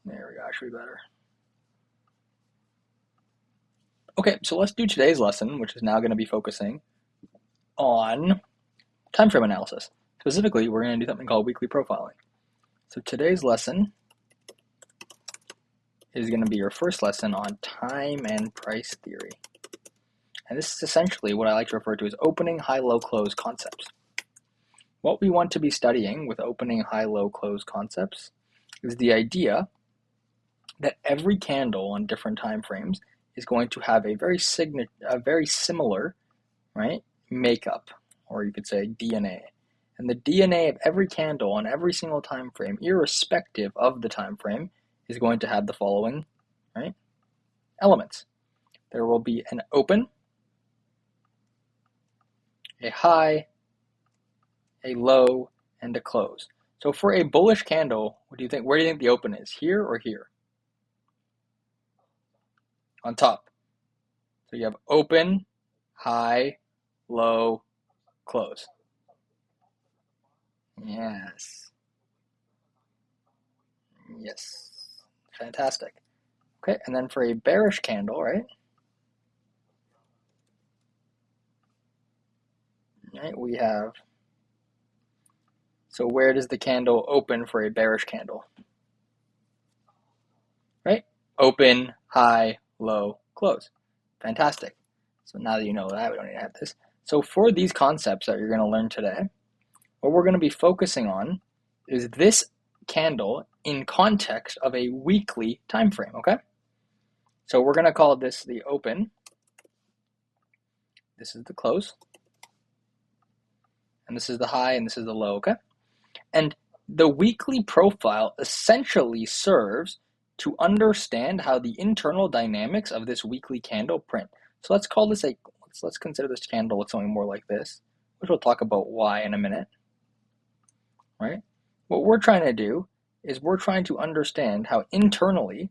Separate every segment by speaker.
Speaker 1: There we go, actually better. Okay, so let's do today's lesson, which is now going to be focusing on time frame analysis. Specifically, we're going to do something called weekly profiling. So today's lesson is going to be your first lesson on time and price theory. And this is essentially what I like to refer to as opening, high, low, close concepts. What we want to be studying with opening, high, low, close concepts is the idea that every candle on different time frames is going to have a very similar, right, makeup, or you could say DNA. And the DNA of every candle on every single time frame, irrespective of the time frame, is going to have the following, right, elements. There will be an open, a high, a low, and a close. So for a bullish candle, what do you think? Where do you think the open is? Here or here? On top. So you have open, high, low, close. Yes. Yes. Fantastic. Okay, and then for a bearish candle, right? Right, we have, so where does the candle open for a bearish candle? Right? Open, high, low, close. Fantastic. So now that you know that, we don't need to have this. So for these concepts that you're going to learn today, what we're going to be focusing on is this candle in context of a weekly time frame, okay? So we're going to call this the open. This is the close. And this is the high, and this is the low, okay? And the weekly profile essentially serves to understand how the internal dynamics of this weekly candle print. So let's call this let's consider this candle look something more like this, which we'll talk about why in a minute, right? What we're trying to do is we're trying to understand how internally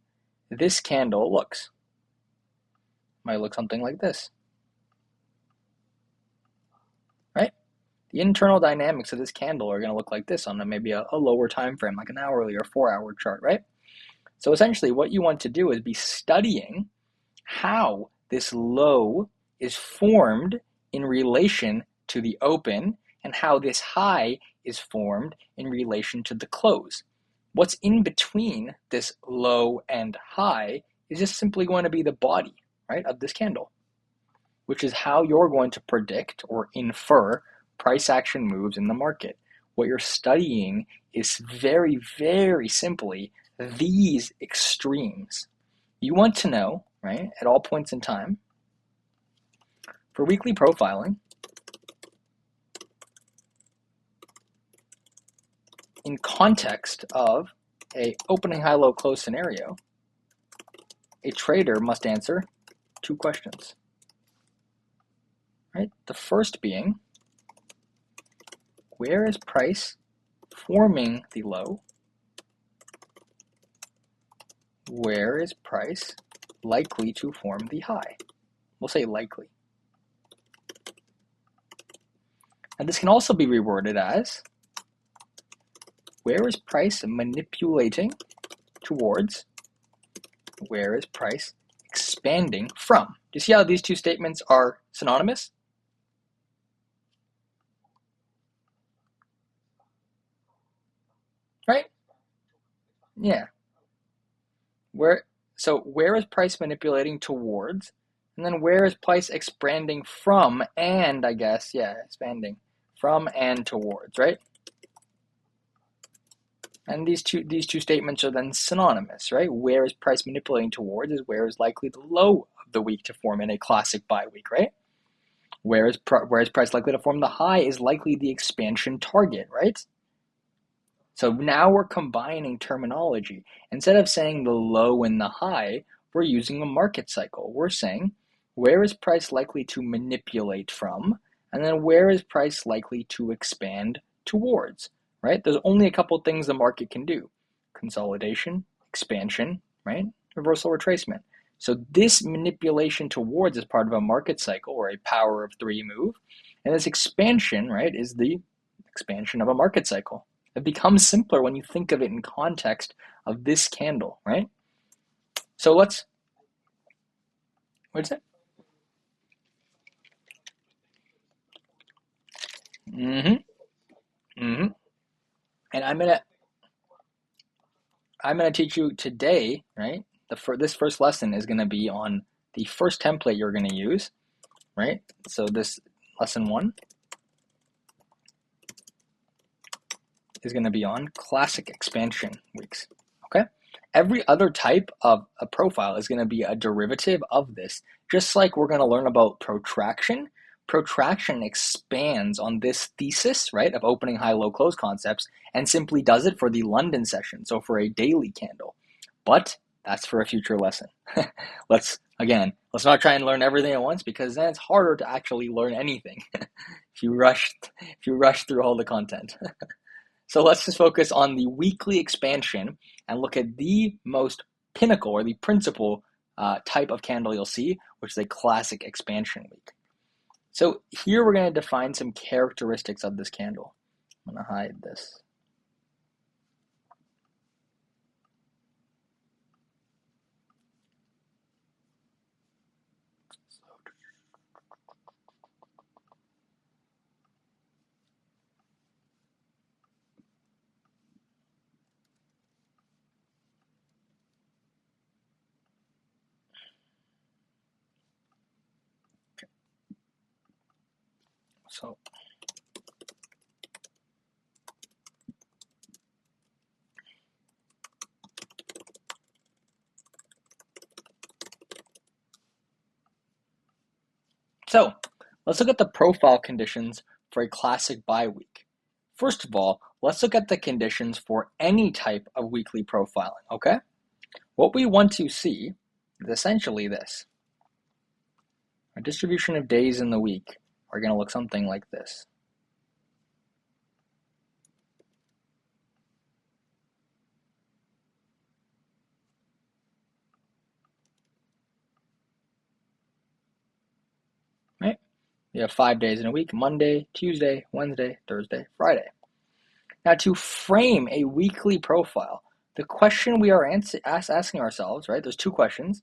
Speaker 1: this candle looks. It might look something like this, right? The internal dynamics of this candle are going to look like this on maybe a lower time frame, like an hourly or 4-hour chart, right? So essentially what you want to do is be studying how this low is formed in relation to the open and how this high is formed in relation to the close. What's in between this low and high is just simply going to be the body, right, of this candle, which is how you're going to predict or infer price action moves in the market. What you're studying is very, very simply these extremes. You want to know, right, at all points in time, for weekly profiling, in context of a opening high low close scenario, a trader must answer 2 questions. Right? The first being, where is price forming the low? Where is price likely to form the high? We'll say likely. And this can also be reworded as, where is price manipulating towards? Where is price expanding from? Do you see how these 2 statements are synonymous? Right? Yeah. So where is price manipulating towards? And then where is price expanding from and, I guess, yeah, expanding from and towards, right? And these two statements are then synonymous, right? Where is price manipulating towards is where is likely the low of the week to form in a classic buy week, right? Where is price likely to form the high is likely the expansion target, right? So now we're combining terminology. Instead of saying the low and the high, we're using a market cycle. We're saying, where is price likely to manipulate from? And then where is price likely to expand towards, right? There's only a couple things the market can do. Consolidation, expansion, right? Reversal retracement. So this manipulation towards is part of a market cycle or a power of 3 move. And this expansion, right, is the expansion of a market cycle. It becomes simpler when you think of it in context of this candle, right? So what's it? Mm-hmm. Mm-hmm. And I'm gonna teach you today, right? This first lesson is gonna be on the first template you're gonna use, right? So this lesson one is gonna be on classic expansion weeks. Okay? Every other type of a profile is gonna be a derivative of this. Just like we're gonna learn about protraction. Protraction expands on this thesis, right, of opening high, low, close concepts and simply does it for the London session, so for a daily candle. But that's for a future lesson. Let's not try and learn everything at once because then it's harder to actually learn anything if you rush through all the content. So let's just focus on the weekly expansion and look at the most pinnacle or the principal type of candle you'll see, which is a classic expansion week. So here we're going to define some characteristics of this candle. I'm going to hide this. So So let's look at the profile conditions for a classic buy week. First of all, let's look at the conditions for any type of weekly profiling, okay? What we want to see is essentially this. Our distribution of days in the week are going to look something like this. Right? You have 5 days in a week: Monday, Tuesday, Wednesday, Thursday, Friday. Now, to frame a weekly profile, the question we are asking ourselves, right? There's two questions.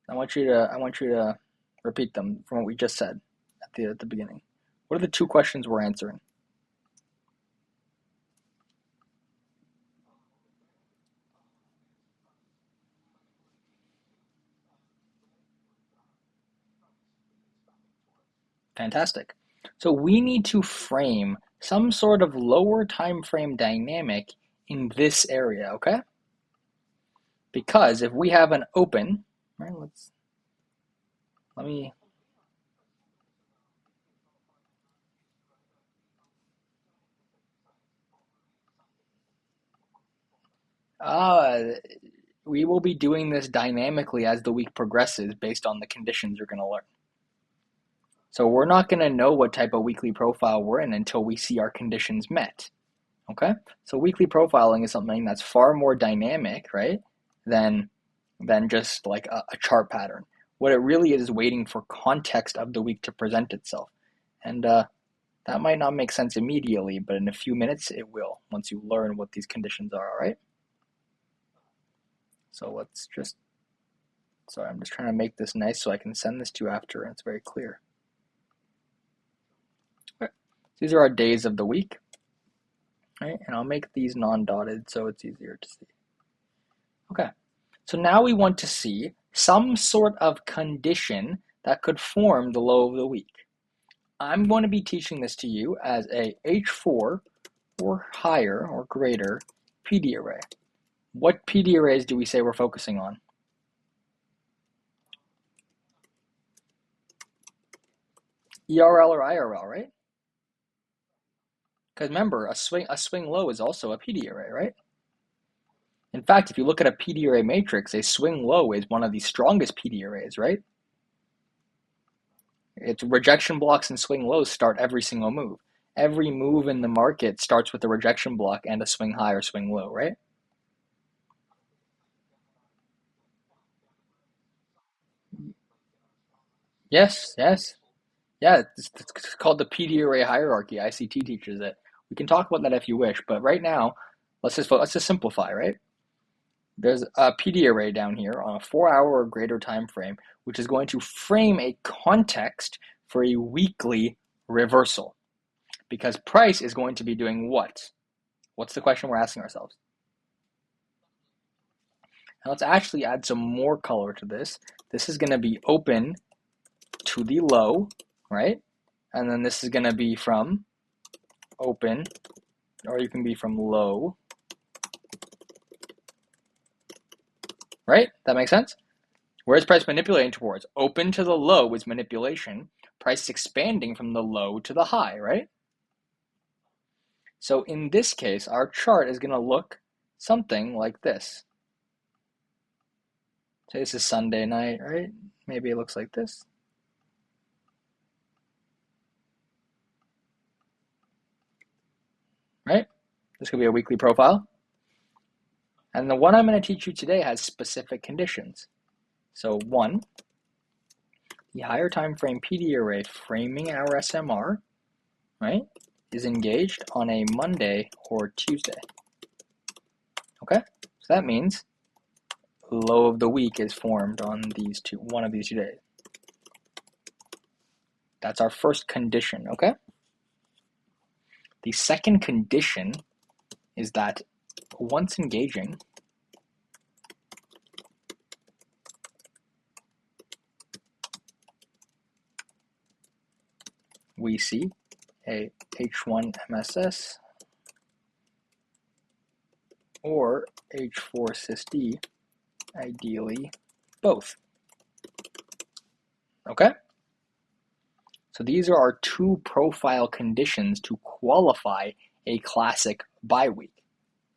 Speaker 1: I want you to repeat them from what we just said at the beginning. What are the two questions we're answering? Fantastic. So we need to frame some sort of lower time frame dynamic in this area, okay? Because if we have an open, right? Let me uh we will be doing this dynamically as the week progresses based on the conditions you're going to learn. So we're not going to know what type of weekly profile we're in until we see our conditions met. Okay? So weekly profiling is something that's far more dynamic, right? Than just like a chart pattern. What it really is waiting for context of the week to present itself. And that might not make sense immediately, but in a few minutes it will once you learn what these conditions are, all right? So sorry, I'm just trying to make this nice so I can send this to you after and it's very clear. Okay. These are our days of the week, right? And I'll make these non-dotted so it's easier to see. Okay, so now we want to see some sort of condition that could form the low of the week. I'm going to be teaching this to you as a H4 or higher or greater PD array. What PD arrays do we say we're focusing on? ERL or IRL, right? Because remember, a swing low is also a PD array, right? In fact, if you look at a PD array matrix, a swing low is one of the strongest PD arrays, right? Its rejection blocks and swing lows start every single move. Every move in the market starts with a rejection block and a swing high or swing low, right? Yes, yes. Yeah, it's called the PD array hierarchy. ICT teaches it. We can talk about that if you wish, but right now, let's just simplify, right? There's a PD array down here on a 4-hour or greater time frame, which is going to frame a context for a weekly reversal. Because price is going to be doing what? What's the question we're asking ourselves? Now let's actually add some more color to this. This is going to be open to the low, right? And then this is going to be from open, or you can be from low, right? That makes sense? Where is price manipulating towards? Open to the low is manipulation. Price expanding from the low to the high, right? So in this case, our chart is going to look something like this. Say this is Sunday night, right? Maybe it looks like this. Right? This could be a weekly profile. And the one I'm going to teach you today has specific conditions. So 1, the higher time frame PD array framing our SMR, right, is engaged on a Monday or Tuesday. Okay? So that means low of the week is formed on one of these 2 days. That's our first condition, okay? The second condition is that once engaging, we see a H1 MSS or H4 SysD, ideally both. Okay? So these are our 2 profile conditions to qualify a classic buy week.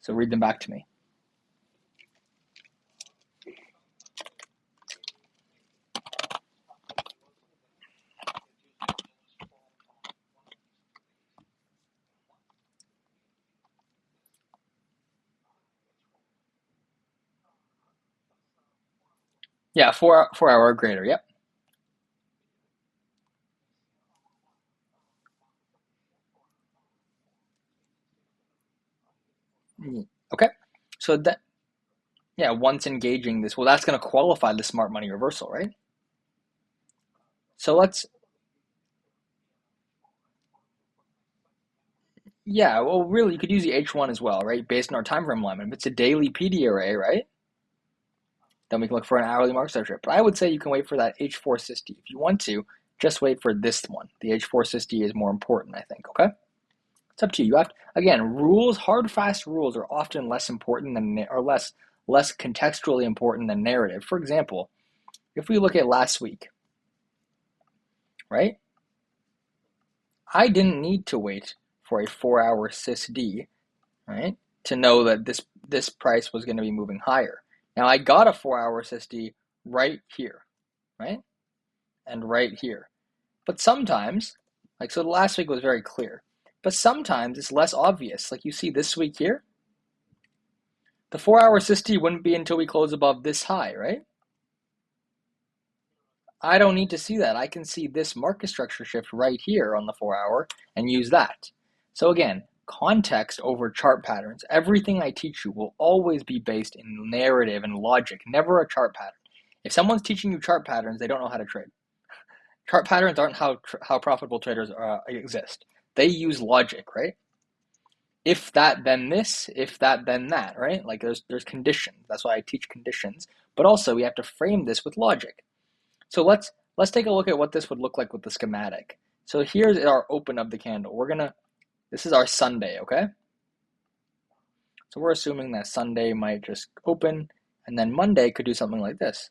Speaker 1: So read them back to me. Yeah, 4-hour or greater, yep. Okay, so that, yeah, once engaging this, well, that's going to qualify the smart money reversal, right? So yeah, well, really, you could use the H1 as well, right? Based on our time frame alignment. If it's a daily PD array, right? Then we can look for an hourly market structure. But I would say you can wait for that H4 SysD. If you want to, just wait for this one. The H4 SysD is more important, I think, okay? It's up to you. You have to, again, rules, hard, fast rules are often less important than, or less contextually important than narrative. For example, if we look at last week, right? I didn't need to wait for a 4-hour SysD, right, to know that this price was going to be moving higher. Now I got a 4-hour SysD right here, right, and right here. But sometimes, like, so last week was very clear, but sometimes it's less obvious. Like you see this week here, the 4-hour SysD wouldn't be until we close above this high, right? I don't need to see that. I can see this market structure shift right here on the 4-hour and use that. So again, context over chart patterns. Everything I teach you will always be based in narrative and logic, never a chart pattern. If someone's teaching you chart patterns, they don't know how to trade. Chart patterns aren't how profitable traders exist. They use logic, right? If that, then this. If that, then that, right? Like there's conditions. That's why I teach conditions. But also we have to frame this with logic. So let's take a look at what this would look like with the schematic. So here's our open of the candle. This is our Sunday, okay? So we're assuming that Sunday might just open, and then Monday could do something like this.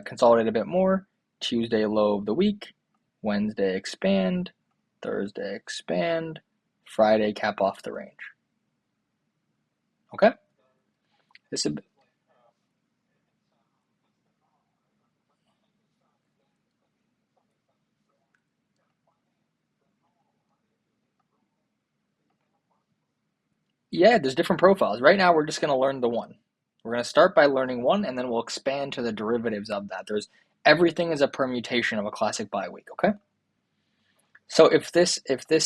Speaker 1: Consolidate a bit more. Tuesday low of the week. Wednesday expand. Thursday expand. Friday cap off the range. Okay? This is Yeah, there's different profiles. Right now, we're just going to learn the one. We're going to start by learning one, and then we'll expand to the derivatives of that. Everything is a permutation of a classic buy week, okay? So if this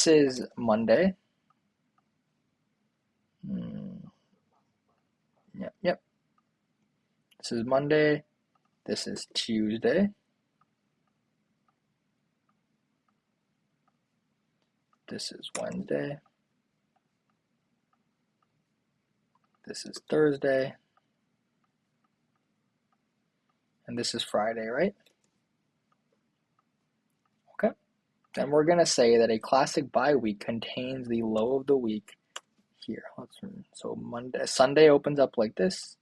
Speaker 1: is Monday, yep. This is Monday. This is Tuesday. This is Wednesday. This is Thursday. And this is Friday, right? Okay. Then we're going to say that a classic bye week contains the low of the week here. So Sunday opens up like this.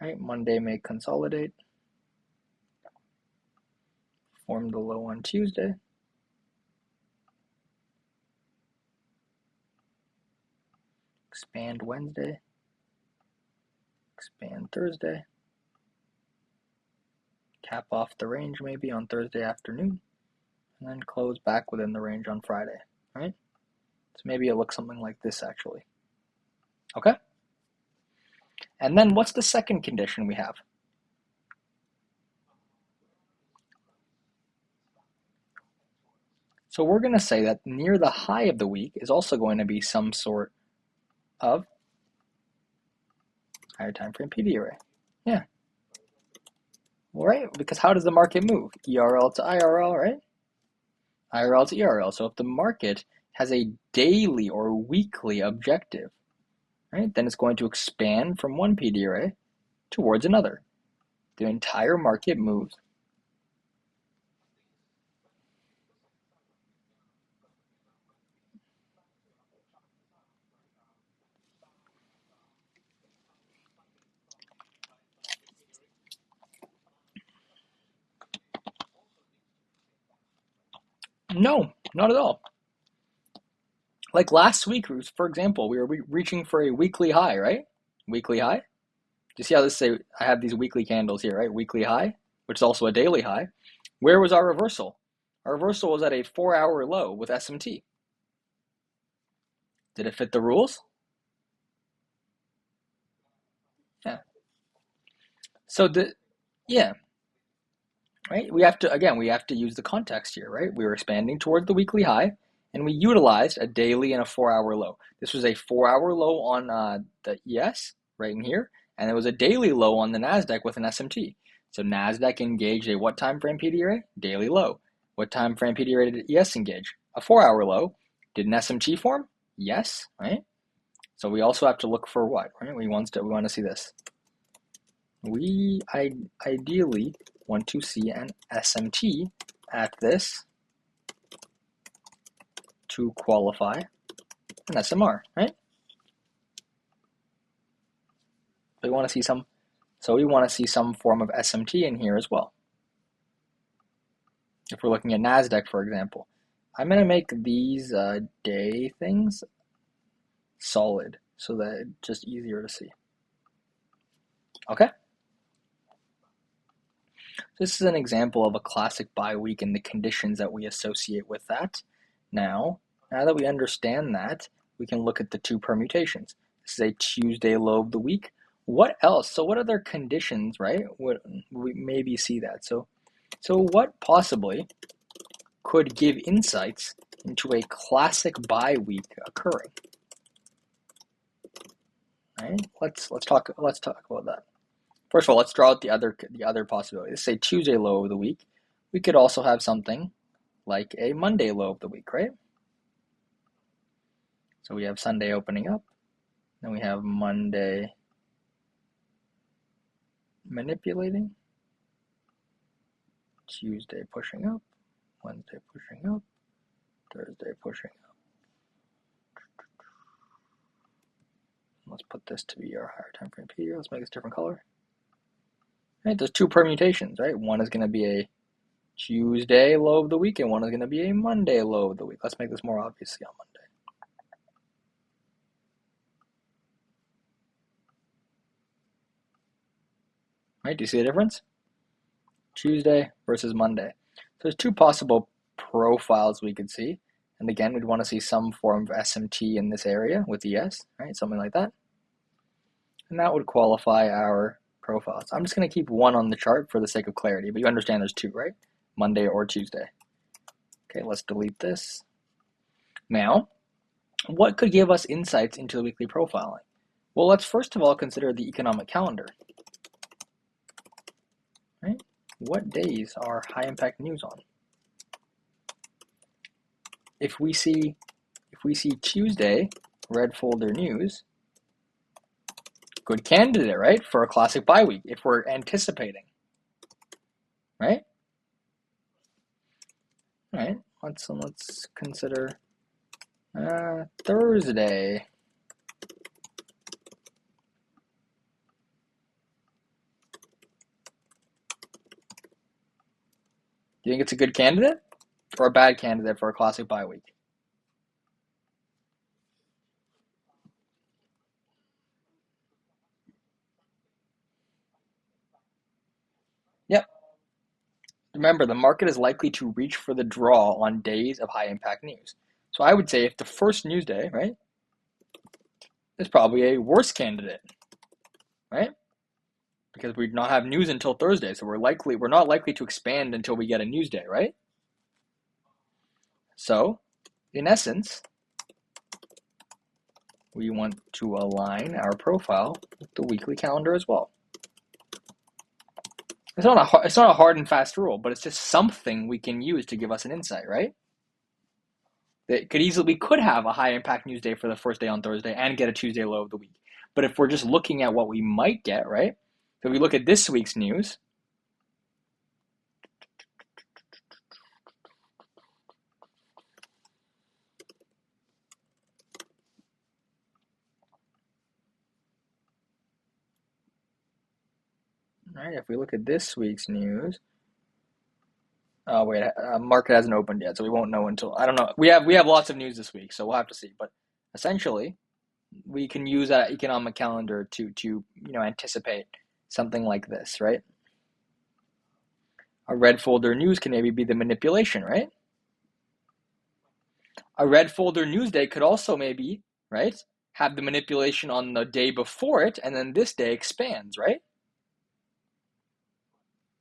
Speaker 1: Right? Monday may consolidate. Form the low on Tuesday. Expand Wednesday. Expand Thursday. Cap off the range maybe on Thursday afternoon. And then close back within the range on Friday, right? So maybe it looks something like this actually. Okay? And then what's the second condition we have? So we're going to say that near the high of the week is also going to be some sort of higher time frame PD array. Yeah. Well, right, because how does the market move? ERL to IRL, right? IRL to ERL. So if the market has a daily or weekly objective, right, then it's going to expand from one PD array towards another. The entire market moves. No, not at all. Like last week, for example, we were reaching for a weekly high, right? Weekly high. Do you see how this say? I have these weekly candles here, right? Weekly high, which is also a daily high. Where was our reversal? Our reversal was at a 4-hour low with SMT. Did it fit the rules? Yeah. So yeah, right? We have to use the context here, right? We were expanding towards the weekly high, and we utilized a daily and a 4-hour low. This was a 4-hour low on the ES right in here, and it was a daily low on the Nasdaq with an SMT. So Nasdaq engaged a what time frame PD array? Daily low. What time frame PD array did ES engage? A 4-hour low. Did an SMT form? Yes, right? So we also have to look for what, right? We want to see this. We ideally want to see an SMT at this to qualify an SMR, right? We want to see some form of SMT in here as well. If we're looking at Nasdaq, for example, I'm going to make these day things solid so that it's just easier to see. Okay? This is an example of a classic bye week and the conditions that we associate with that. Now that we understand that, we can look at the two permutations. This is a Tuesday low of the week. What else? So what other conditions, right? Would we maybe see that? So what possibly could give insights into a classic bye week occurring? Right? Let's talk about that. First of all, let's draw out the other possibility. Let's say Tuesday low of the week. We could also have something like a Monday low of the week, right? So we have Sunday opening up, then we have Monday manipulating, Tuesday pushing up, Wednesday pushing up, Thursday pushing up. Let's put this to be our higher time frame period. Let's make this a different color. Right, there's two permutations, right? One is going to be a Tuesday low of the week, and one is going to be a Monday low of the week. Let's make this more obviously on Monday. Right, do you see the difference? Tuesday versus Monday. So there's two possible profiles we could see. And again, we'd want to see some form of SMT in this area with ES, right? Something like that. And that would qualify our profiles. I'm just going to keep one on the chart for the sake of clarity, but you understand there's two, right? Monday or Tuesday. Okay, let's delete this. Now, what could give us insights into the weekly profiling? Well, let's first of all consider the economic calendar. Right? What days are high impact news on? If we see Tuesday, red folder news, good candidate, right, for a classic bye week if we're anticipating, right? All right, let's consider Thursday. Do you think it's a good candidate or a bad candidate for a classic bye week? Yep. Remember, the market is likely to reach for the draw on days of high impact news. So I would say if the first news day, right, is probably a worse candidate, right? Because we do not have news until Thursday, so we're not likely to expand until we get a news day, right? So, in essence, we want to align our profile with the weekly calendar as well. It's not a hard and fast rule, but it's just something we can use to give us an insight, right? We could have a high impact news day for the first day on Thursday and get a Tuesday low of the week. But if we're just looking at what we might get, right? So if we look at this week's news, right? If we look at this week's news, oh wait, market hasn't opened yet, so we won't know until I don't know. We have lots of news this week, so we'll have to see. But essentially, we can use that economic calendar to anticipate something like this, right? A red folder news can maybe be the manipulation, right? A red folder news day could also maybe, right, have the manipulation on the day before it, and then this day expands, right?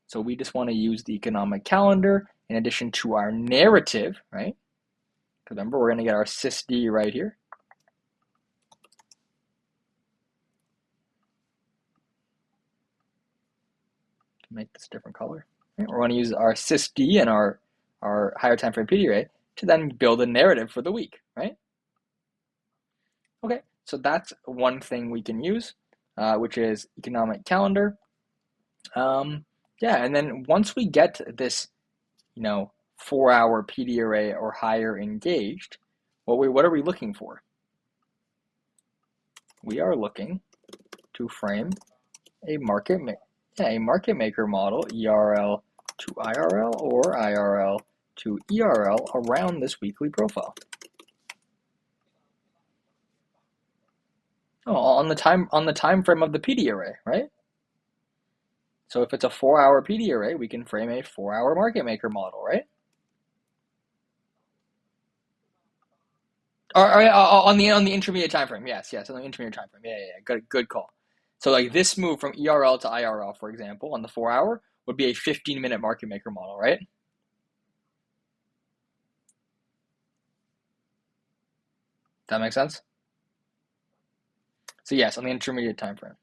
Speaker 1: So we just want to use the economic calendar in addition to our narrative, right? Because remember, we're going to get our sysd right here. To make this a different color. Right? We're going to use our sysd and our higher time frame PD array to then build a narrative for the week, right? Okay, so that's one thing we can use, which is economic calendar. Yeah, and then once we get this, 4-hour PD array or higher engaged, what are we looking for? We are looking to frame a market maker model, ERL to IRL or IRL to ERL around this weekly profile. Oh, on the time frame of the PD array, right? So if it's a 4-hour PD array, we can frame a 4-hour market maker model, right? Or on the intermediate time frame, yes, on the intermediate time frame, yeah, good call. So like this move from ERL to IRL, for example, on the 4-hour would be a 15-minute market maker model, right? Does that make sense? So yes, on the intermediate time frame.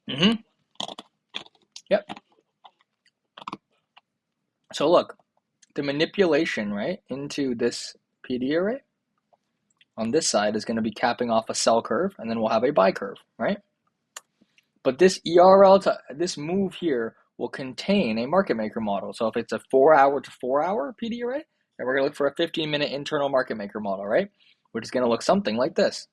Speaker 1: Mm-hmm. Yep. So look, the manipulation, right, into this PD array on this side is going to be capping off a sell curve, and then we'll have a buy curve, right? But this ERL to this move here will contain a market maker model. So if it's a 4-hour to 4-hour PD array, then we're going to look for a 15-minute internal market maker model, right? Which is going to look something like this.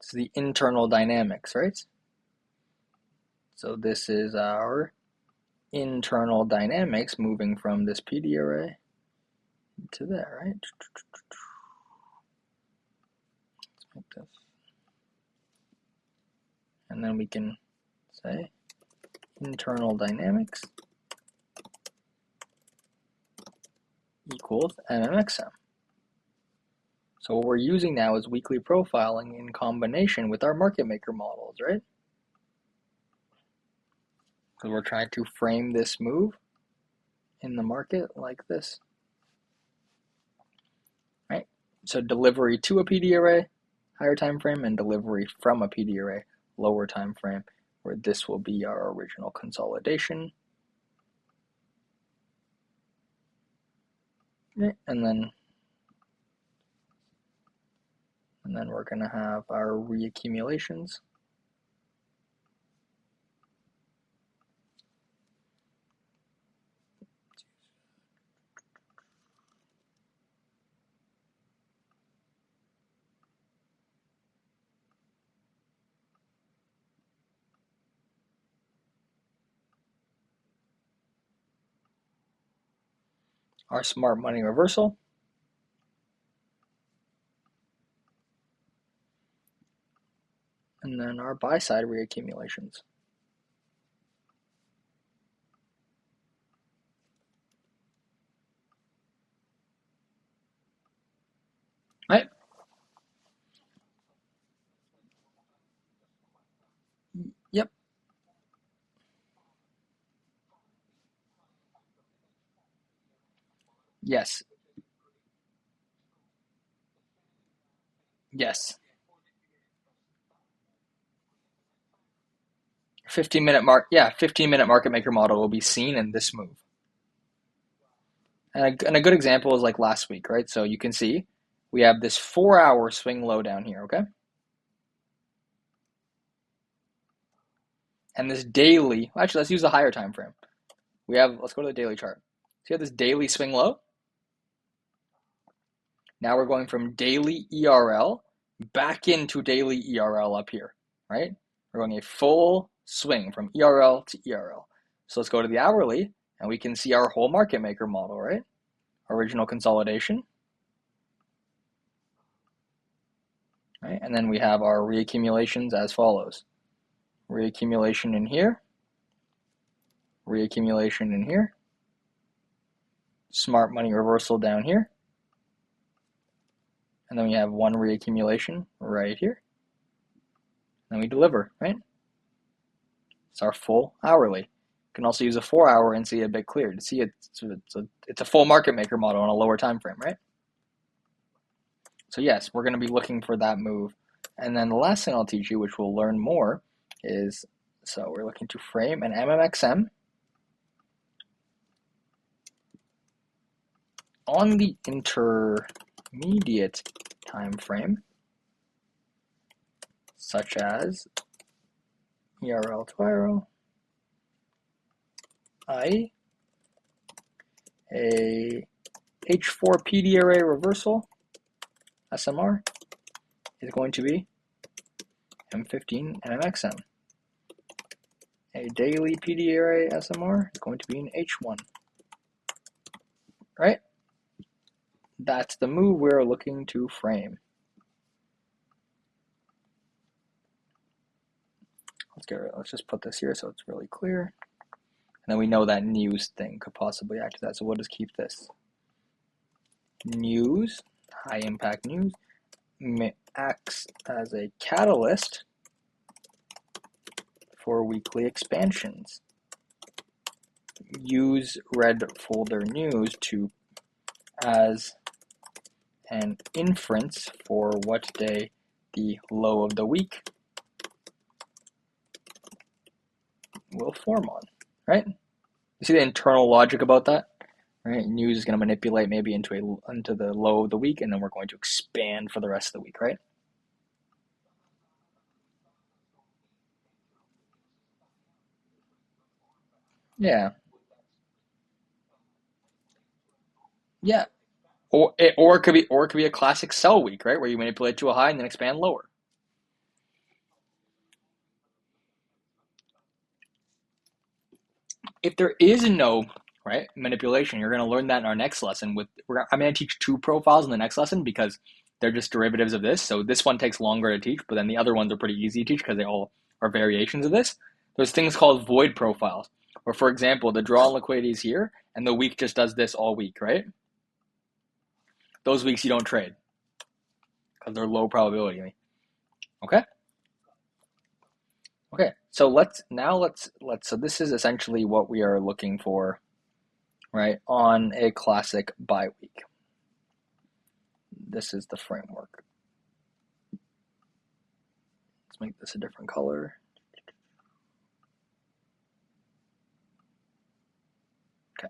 Speaker 1: It's the internal dynamics, right? So this is our internal dynamics moving from this PD array to there, right? Let's make this. then we can say internal dynamics equals MMXM. So what we're using now is weekly profiling in combination with our market maker models, right? Because we're trying to frame this move in the market like this, right? So delivery to a PD array, higher time frame, and delivery from a PD array, lower time frame, where this will be our original consolidation. And then we're going to have our reaccumulations. Our smart money reversal. And then our buy side reaccumulations. Right? Yep. Yes. Yes. 15-minute 15-minute market maker model will be seen in this move. And a good example is like last week, right? So you can see we have this 4-hour swing low down here, okay? And this daily, actually, let's use the higher time frame. Let's go to the daily chart. So you have this daily swing low. Now we're going from daily ERL back into daily ERL up here, right? We're going a full swing from ERL to ERL. So let's go to the hourly, and we can see our whole market maker model, right? Original consolidation. Right? And then we have our reaccumulations as follows. Reaccumulation in here, reaccumulation in here, smart money reversal down here, and then we have one reaccumulation right here. Then we deliver, right? It's our full hourly. You can also use a 4-hour and see it a bit clearer. To see it's a full market maker model on a lower time frame, right? So yes, we're going to be looking for that move. And then the last thing I'll teach you, which we'll learn more, is so we're looking to frame an MMXM on the intermediate time frame, such as ERL to IRL, a H4 PD array reversal, SMR, is going to be M15 MMXM. A daily PD array SMR is going to be an H1. Right? That's the move we're looking to frame. Let's just put this here so it's really clear. And then we know that news thing could possibly act as that, so we'll just keep this. News, high impact news, acts as a catalyst for weekly expansions. Use red folder news as an inference for what day the low of the week will form on, right? You see the internal logic about that, right? News is going to manipulate maybe into the low of the week, and then we're going to expand for the rest of the week, right? Yeah. Yeah. Or it could be a classic sell week, right? Where you manipulate to a high and then expand lower. If there is no manipulation, you're going to learn that in our next lesson. I'm going to teach 2 profiles in the next lesson because they're just derivatives of this. So this one takes longer to teach, but then the other ones are pretty easy to teach because they all or variations of this, there's things called void profiles, where, for example, the draw on liquidity is here, and the week just does this all week, right? Those weeks you don't trade because they're low probability. Okay. Okay. So let's so this is essentially what we are looking for, right, on a classic buy week. This is the framework. Let's make this a different color. Okay.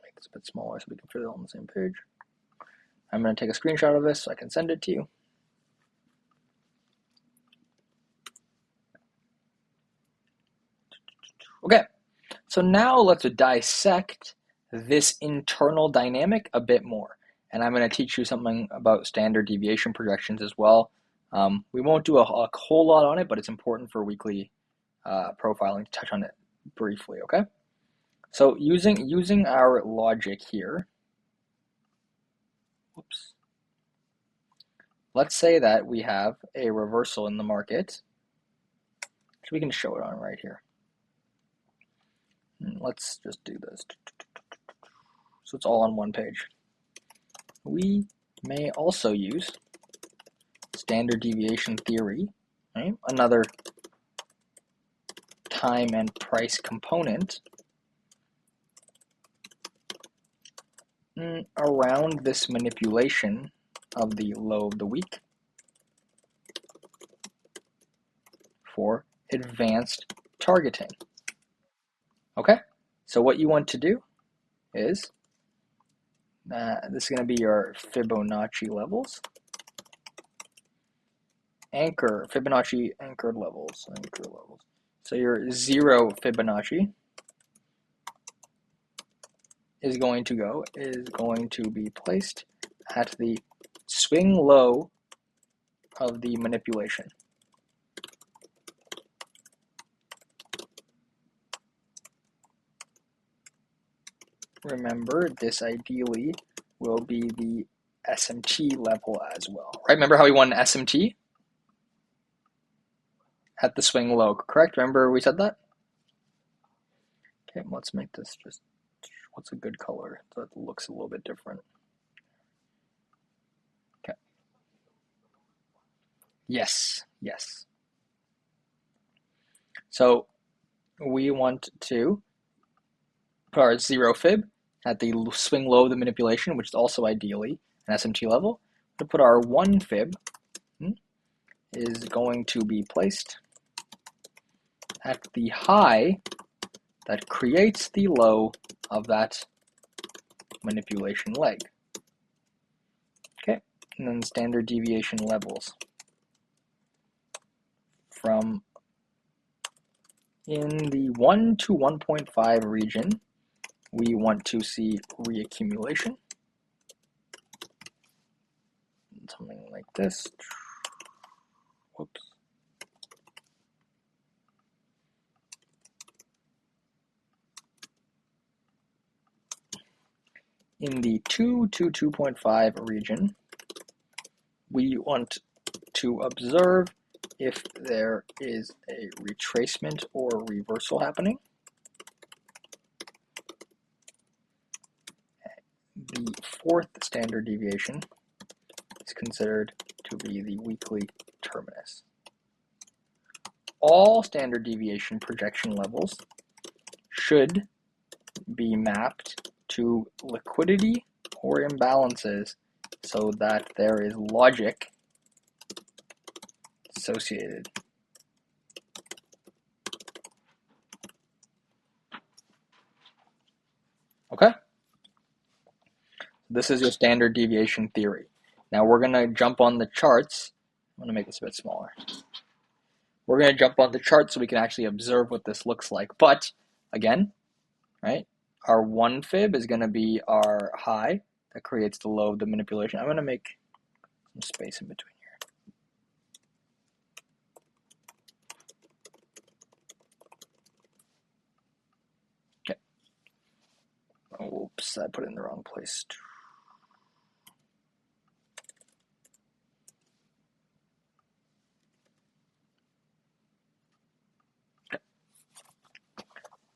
Speaker 1: Make this a bit smaller so we can fit it on the same page. I'm going to take a screenshot of this so I can send it to you. Okay, so now let's dissect this internal dynamic a bit more. And I'm going to teach you something about standard deviation projections as well. We won't do a whole lot on it, but it's important for weekly profiling to touch on it briefly, okay? So using our logic here, whoops. Let's say that we have a reversal in the market. So we can show it on right here. Let's just do this. So it's all on one page. We may also use standard deviation theory, right? Another time and price component around this manipulation of the low of the week for advanced targeting. Okay, so what you want to do is this is going to be your Fibonacci levels. Fibonacci anchored levels. So your 0 Fibonacci is going to be placed at the swing low of the manipulation. Remember, this ideally will be the SMT level as well. Right? Remember how we won SMT? At the swing low, correct? Remember we said that? Okay, let's make this just, what's a good color so it looks a little bit different? Okay. Yes. So we want to put our 0 fib at the swing low of the manipulation, which is also ideally an SMT level. To put our 1 fib is going to be placed at the high that creates the low of that manipulation leg. Okay, and then standard deviation levels from in the 1 to 1.5 region, we want to see reaccumulation. Something like this. Whoops. In the 2 to 2.5 region, we want to observe if there is a retracement or reversal happening. The 4th standard deviation is considered to be the weekly terminus. All standard deviation projection levels should be mapped to liquidity or imbalances so that there is logic associated. Okay? This is your standard deviation theory. Now we're going to jump on the charts. I'm going to make this a bit smaller. We're going to jump on the chart so we can actually observe what this looks like. But again, right, our 1 fib is going to be our high that creates the low of the manipulation. I'm going to make some space in between here. Okay. Oops, I put it in the wrong place.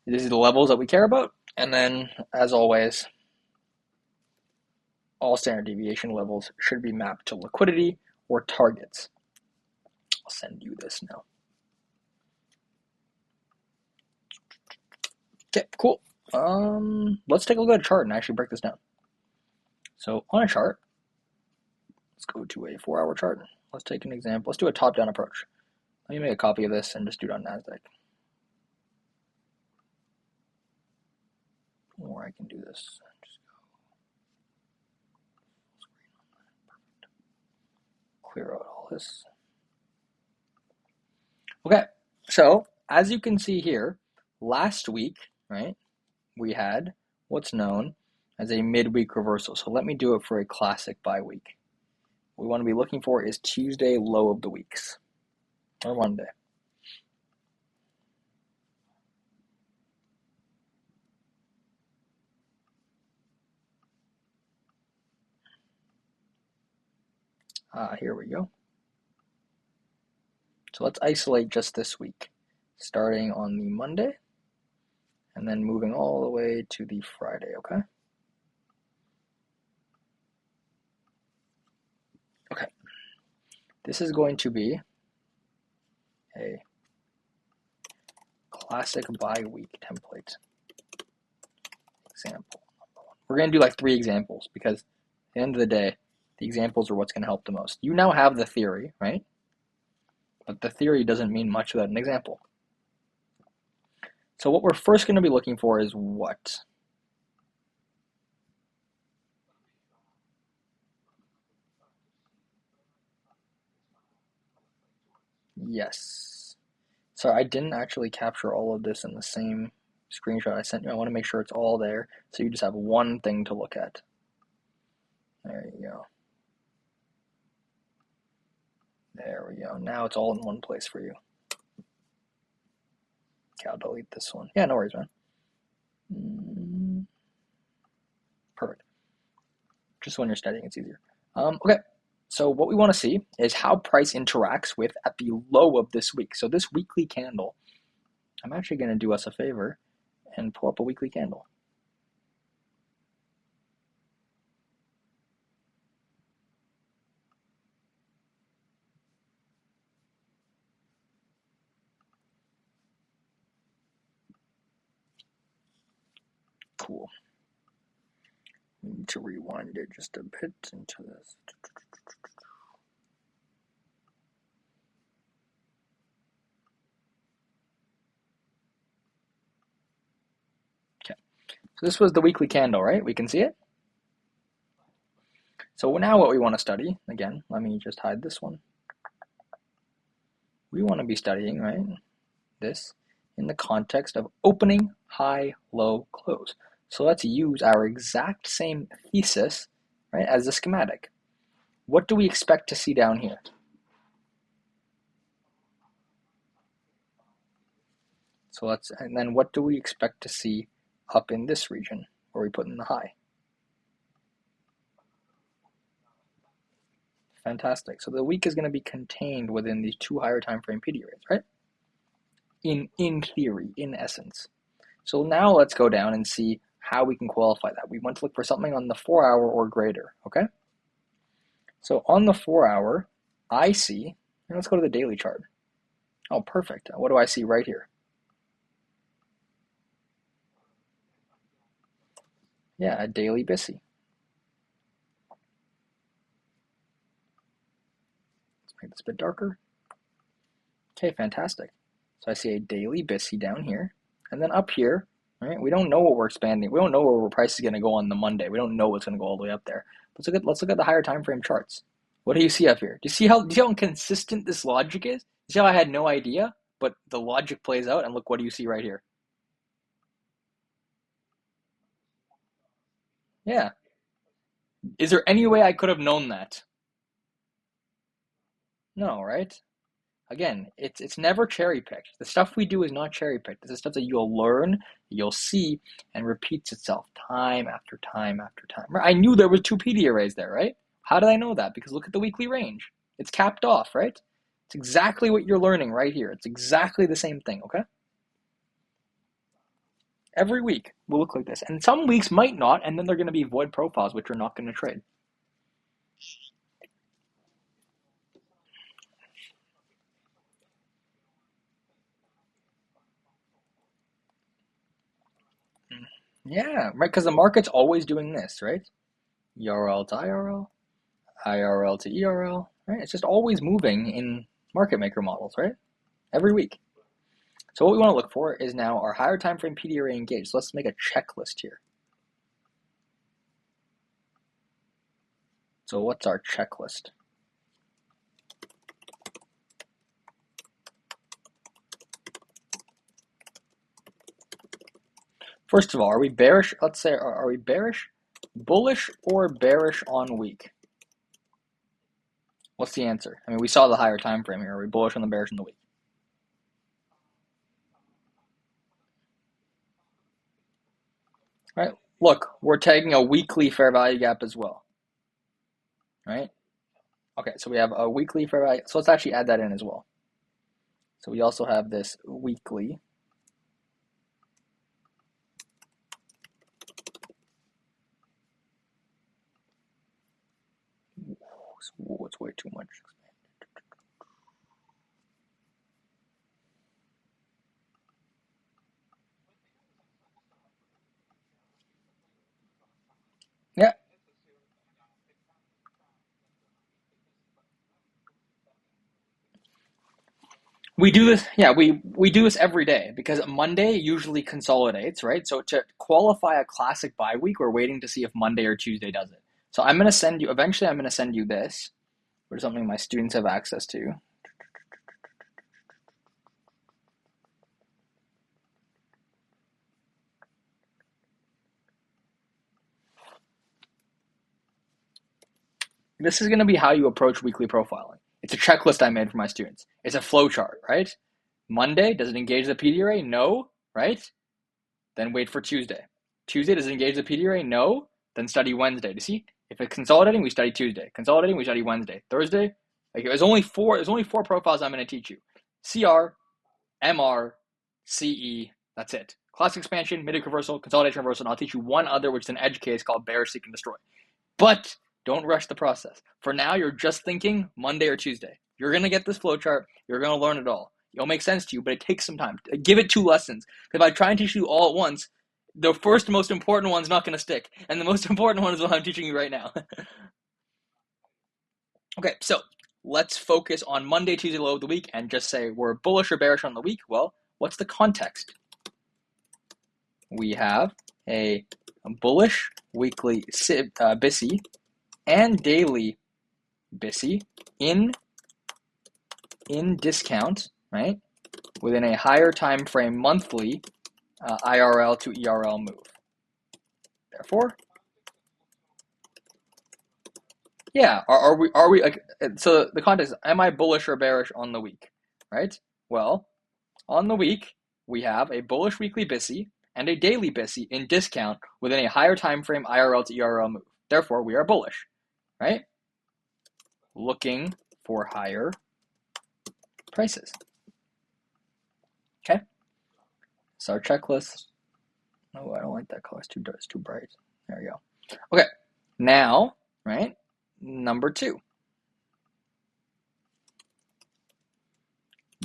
Speaker 1: These are the levels that we care about. And then, as always, all standard deviation levels should be mapped to liquidity or targets. I'll send you this now. Okay, cool. Let's take a look at a chart and actually break this down. So on a chart, let's go to a 4-hour chart. Let's take an example. Let's do a top-down approach. Let me make a copy of this and just do it on NASDAQ. Or I can do this. Just go clear out all this. Okay, so as you can see here, last week, right, we had what's known as a midweek reversal. So let me do it for a classic bi-week. What we want to be looking for is Tuesday low of the weeks, or Monday. Here we go. So let's isolate just this week, starting on the Monday, and then moving all the way to the Friday, okay? Okay. This is going to be a classic bi-week template example. We're going to do like 3 examples because at the end of the day, the examples are what's going to help the most. You now have the theory, right? But the theory doesn't mean much without an example. So what we're first going to be looking for is what? Yes. Sorry, I didn't actually capture all of this in the same screenshot I sent you. I want to make sure it's all there so you just have one thing to look at. There you go. There we go. Now it's all in one place for you. Okay, I'll delete this one. Yeah, no worries, man. Perfect. Just when you're studying, it's easier. Okay, so what we want to see is how price interacts with at the low of this week. So this weekly candle, I'm actually going to do us a favor and pull up a weekly candle. Cool. We need to rewind it just a bit into this. Okay, so this was the weekly candle, right? We can see it. So now what we want to study, again, let me just hide this one. We want to be studying, right, this in the context of opening, high, low, close. So let's use our exact same thesis, right, as the schematic. What do we expect to see down here? So and then what do we expect to see up in this region where we put in the high? Fantastic. So the week is going to be contained within these 2 higher time frame PD rates, right? In theory, in essence. So now let's go down and see how we can qualify that. We want to look for something on the 4-hour or greater, okay? So on the 4-hour, I see, and let's go to the daily chart. Oh, perfect. What do I see right here? Yeah, a daily BISI. Let's make this a bit darker. Okay, fantastic. So I see a daily BISI down here, and then up here, right? We don't know what we're expanding. We don't know where our price is going to go on the Monday. We don't know what's going to go all the way up there. Let's look at the higher time frame charts. What do you see up here? Do you see how inconsistent this logic is? You see how I had no idea, but the logic plays out, and look, what do you see right here? Yeah. Is there any way I could have known that? No, right? Again, it's never cherry picked. The stuff we do is not cherry picked. This is stuff that you'll learn, you'll see, and repeats itself time after time after time. I knew there was 2 PD arrays there, right? How did I know that? Because look at the weekly range. It's capped off, right? It's exactly what you're learning right here. It's exactly the same thing, okay? Every week will look like this. And some weeks might not, and then they're going to be void profiles, which are not going to trade. Yeah, right, because the market's always doing this, right? ERL to IRL, IRL to ERL, right? It's just always moving in market maker models, right? Every week. So what we want to look for is now our higher time frame PD array engaged. So let's make a checklist here. So what's our checklist? First of all, are we bearish? Let's say, are we bearish, bullish, or bearish on week? What's the answer? I mean, we saw the higher time frame here. Are we bullish on the bearish on the week? Right? Look, we're taking a weekly fair value gap as well. Right? Okay, so we have a weekly fair value. So let's actually add that in as well. So we also have this weekly. Whoa, it's way too much. Yeah. We do this, yeah, we do this every day because Monday usually consolidates, right? So to qualify a classic bye week, we're waiting to see if Monday or Tuesday does it. So I'm going to send you, eventually I'm going to send you this, which is something my students have access to. This is going to be how you approach weekly profiling. It's a checklist I made for my students. It's a flow chart, right? Monday, does it engage the PD array? No, right? Then wait for Tuesday. Tuesday, does it engage the PD array? No. Then study Wednesday. Do you see? If it's consolidating, we study Tuesday. Consolidating, we study Wednesday. Thursday, like there's only four profiles I'm going to teach you. CR, MR, CE, that's it. Classic expansion, mid reversal, consolidation reversal, and I'll teach you one other, which is an edge case called bearish seek and destroy. But don't rush the process. For now, you're just thinking Monday or Tuesday. You're going to get this flowchart. You're going to learn it all. It'll make sense to you, but it takes some time. Give it 2 lessons. If I try and teach you all at once, the first most important one's not going to stick. And the most important one is what I'm teaching you right now. Okay, so let's focus on Monday, Tuesday, low of the week, and just say we're bullish or bearish on the week. Well, what's the context? We have a bullish weekly BISI and daily BISI in discount, right? Within a higher time frame monthly IRL to ERL move. Therefore, yeah, are we like, so the context, am I bullish or bearish on the week, right? Well, on the week, we have a bullish weekly BISI and a daily BISI in discount within a higher time frame IRL to ERL move. Therefore, we are bullish, right? Looking for higher prices. Okay, so our checklist. Oh, I don't like that color. It's too bright. There we go. Okay, now, right, number 2.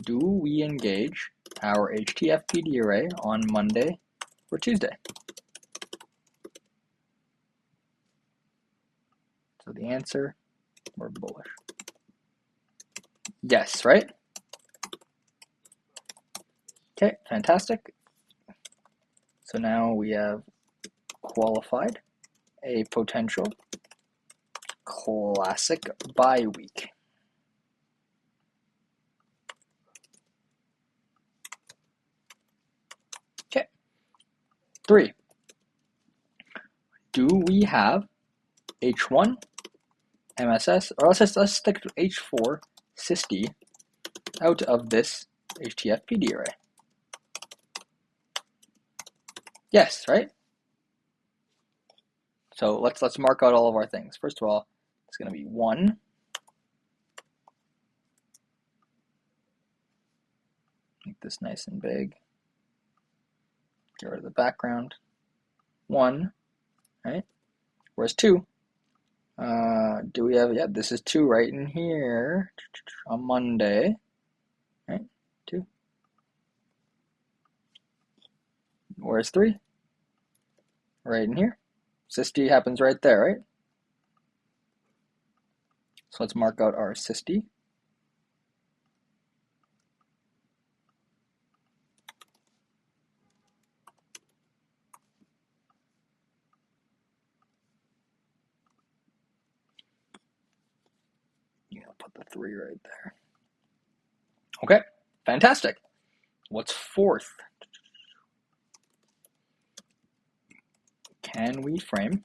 Speaker 1: Do we engage our HTF PD array on Monday or Tuesday? So the answer, we're bullish. Yes, right? Okay, fantastic. So now we have qualified a potential classic bye week. Okay. 3. Do we have H1 MSS, or let's stick to H4 SysD out of this HTF PD array? Yes, right? So let's mark out all of our things. First of all, it's going to be 1. Make this nice and big. get rid of the background. 1, right? Where's 2? Do we have, yeah, this is 2 right in here on Monday, right? 2. Where's 3? Right in here. SysD happens right there, right? So let's mark out our SysD. Yeah, I'll put the 3 right there. Okay, fantastic. What's 4th? Can we frame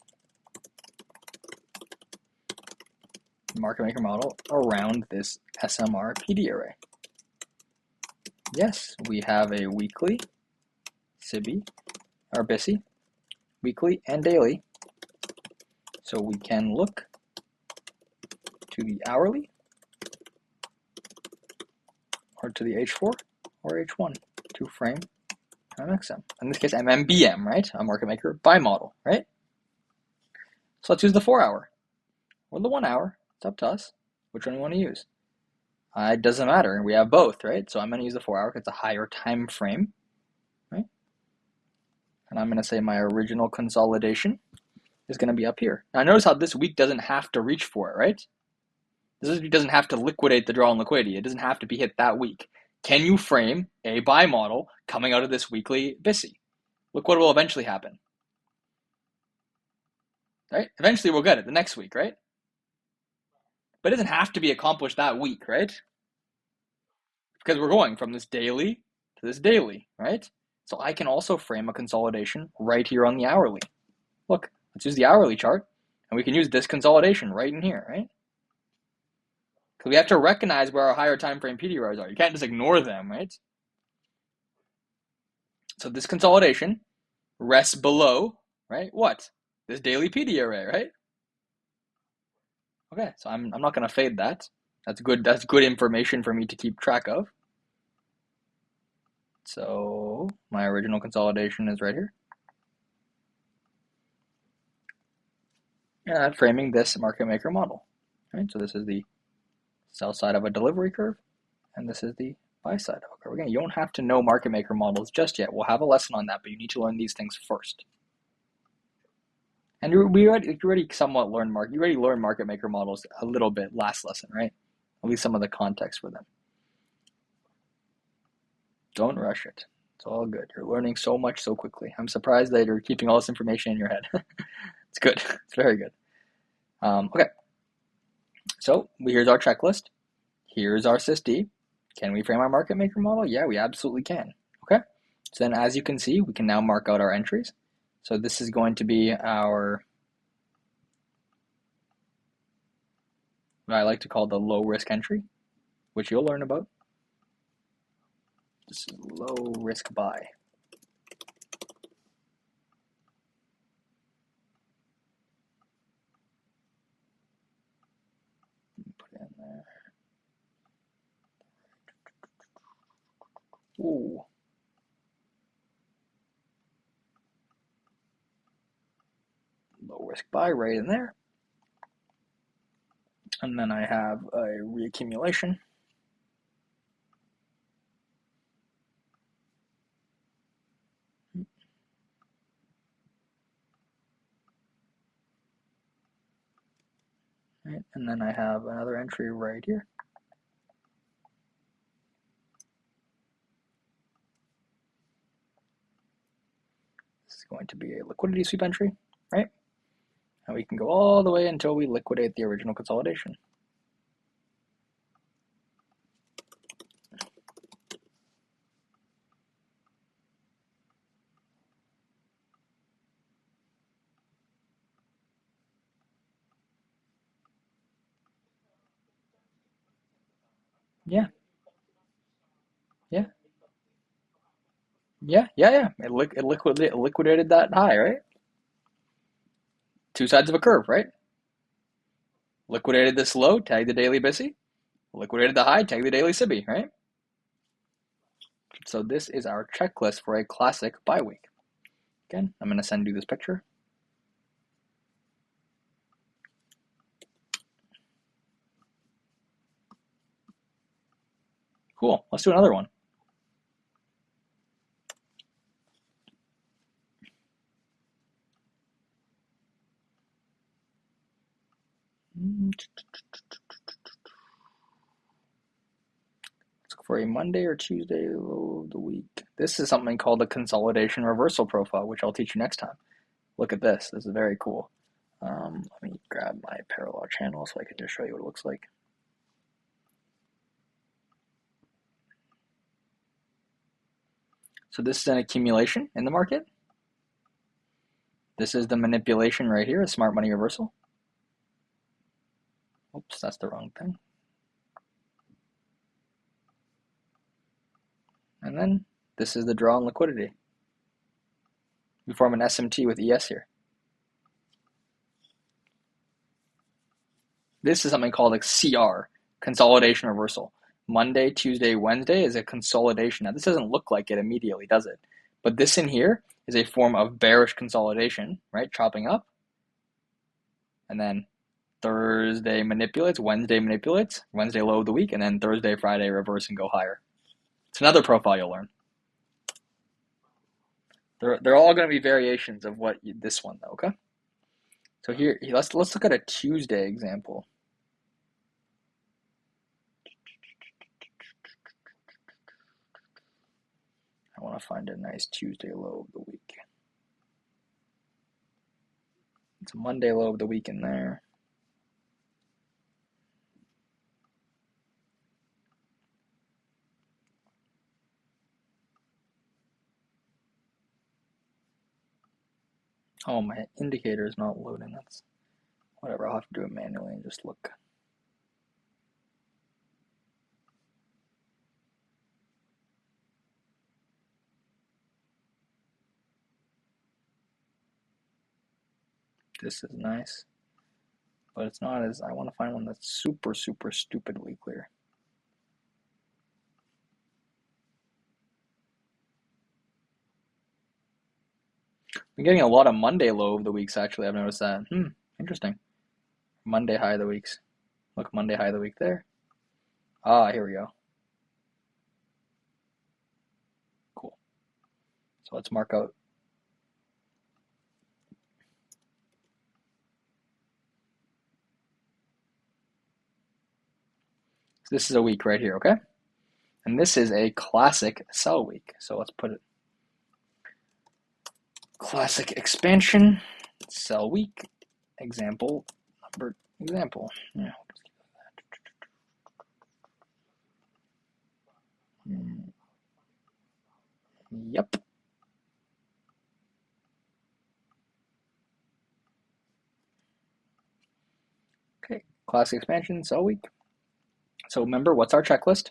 Speaker 1: market maker model around this SMR PD array? Yes, we have a weekly SIBI or BISI, weekly and daily. So we can look to the hourly or to the H4 or H1 to frame MXM. In this case, MMBM, right? A market maker by model, right? So let's use the 4 hour or the 1 hour. It's up to us. Which one you want to use? It doesn't matter. We have both, right? So I'm going to use the 4 hour because it's a higher time frame, right? And I'm going to say my original consolidation is going to be up here. Now notice how this week doesn't have to reach for it, right? This week doesn't have to liquidate the draw on liquidity. It doesn't have to be hit that week. Can you frame a buy model coming out of this weekly BISI? Look what will eventually happen. Right? Eventually we'll get it the next week, right? But it doesn't have to be accomplished that week, right? Because we're going from this daily to this daily, right? So I can also frame a consolidation right here on the hourly. Look, let's use the hourly chart, and we can use this consolidation right in here, right? Because we have to recognize where our higher time frame PDRs are. You can't just ignore them, right? So this consolidation rests below, right? What? This daily PD array, right? Okay, so I'm not going to fade that. That's good information for me to keep track of. So my original consolidation is right here. And I'm framing this market maker model, right? So this is the sell side of a delivery curve, and this is the buy side of a curve. Again, you don't have to know market maker models just yet. We'll have a lesson on that, but you need to learn these things first. And you already somewhat learned market maker models a little bit last lesson, right? At least some of the context for them. Don't rush it. It's all good. You're learning so much so quickly. I'm surprised that you're keeping all this information in your head. It's good. It's very good. Okay. So here's our checklist. Here's our SysD. Can we frame our market maker model? Yeah, we absolutely can. Okay. So then as you can see, we can now mark out our entries. So this is going to be our, what I like to call the low risk entry, which you'll learn about. This is low risk buy. Put it in there. Ooh. Low risk buy right in there. And then I have a reaccumulation. Right, and then I have another entry right here. This is going to be a liquidity sweep entry, right? And we can go all the way until we liquidate the original consolidation. Yeah. Yeah. Yeah. It liquidated that high, right? Two sides of a curve, right? Liquidated this low, tag the daily BISI. Liquidated the high, tag the daily SIBI, right? So this is our checklist for a classic buy week. Again, I'm going to send you this picture. Cool. Let's do another one. Let's go for a Monday or Tuesday of the week. This is something called a consolidation reversal profile, which I'll teach you next time. Look at this. This is very cool. Let me grab my parallel channel so I can just show you what it looks like. So this is an accumulation in the market. This is the manipulation right here, a smart money reversal. Oops, that's the wrong thing. And then this is the draw on liquidity. We form an SMT with ES here. This is something called a CR, consolidation reversal. Monday, Tuesday, Wednesday is a consolidation. Now this doesn't look like it immediately, does it? But this in here is a form of bearish consolidation, right? Chopping up. And then Thursday manipulates, Wednesday manipulates, Wednesday low of the week, and then Thursday, Friday reverse and go higher. It's another profile you'll learn. They're all going to be variations of what this one though, okay? So here, let's look at a Tuesday example. I want to find a nice Tuesday low of the week. It's a Monday low of the week in there. Oh, my indicator is not loading. That's whatever. I'll have to do it manually and just look. This is nice, but it's not as, I want to find one that's super, super stupidly clear. I'm getting a lot of Monday low of the weeks, actually. I've noticed that. Interesting. Monday high of the weeks. Look, Monday high of the week there. Ah, here we go. Cool. So let's mark out. So this is a week right here, okay? And this is a classic sell week. So let's put it. Classic expansion, sell week, example, number, example. Yeah. Yep. Okay, classic expansion, sell week. So remember, what's our checklist?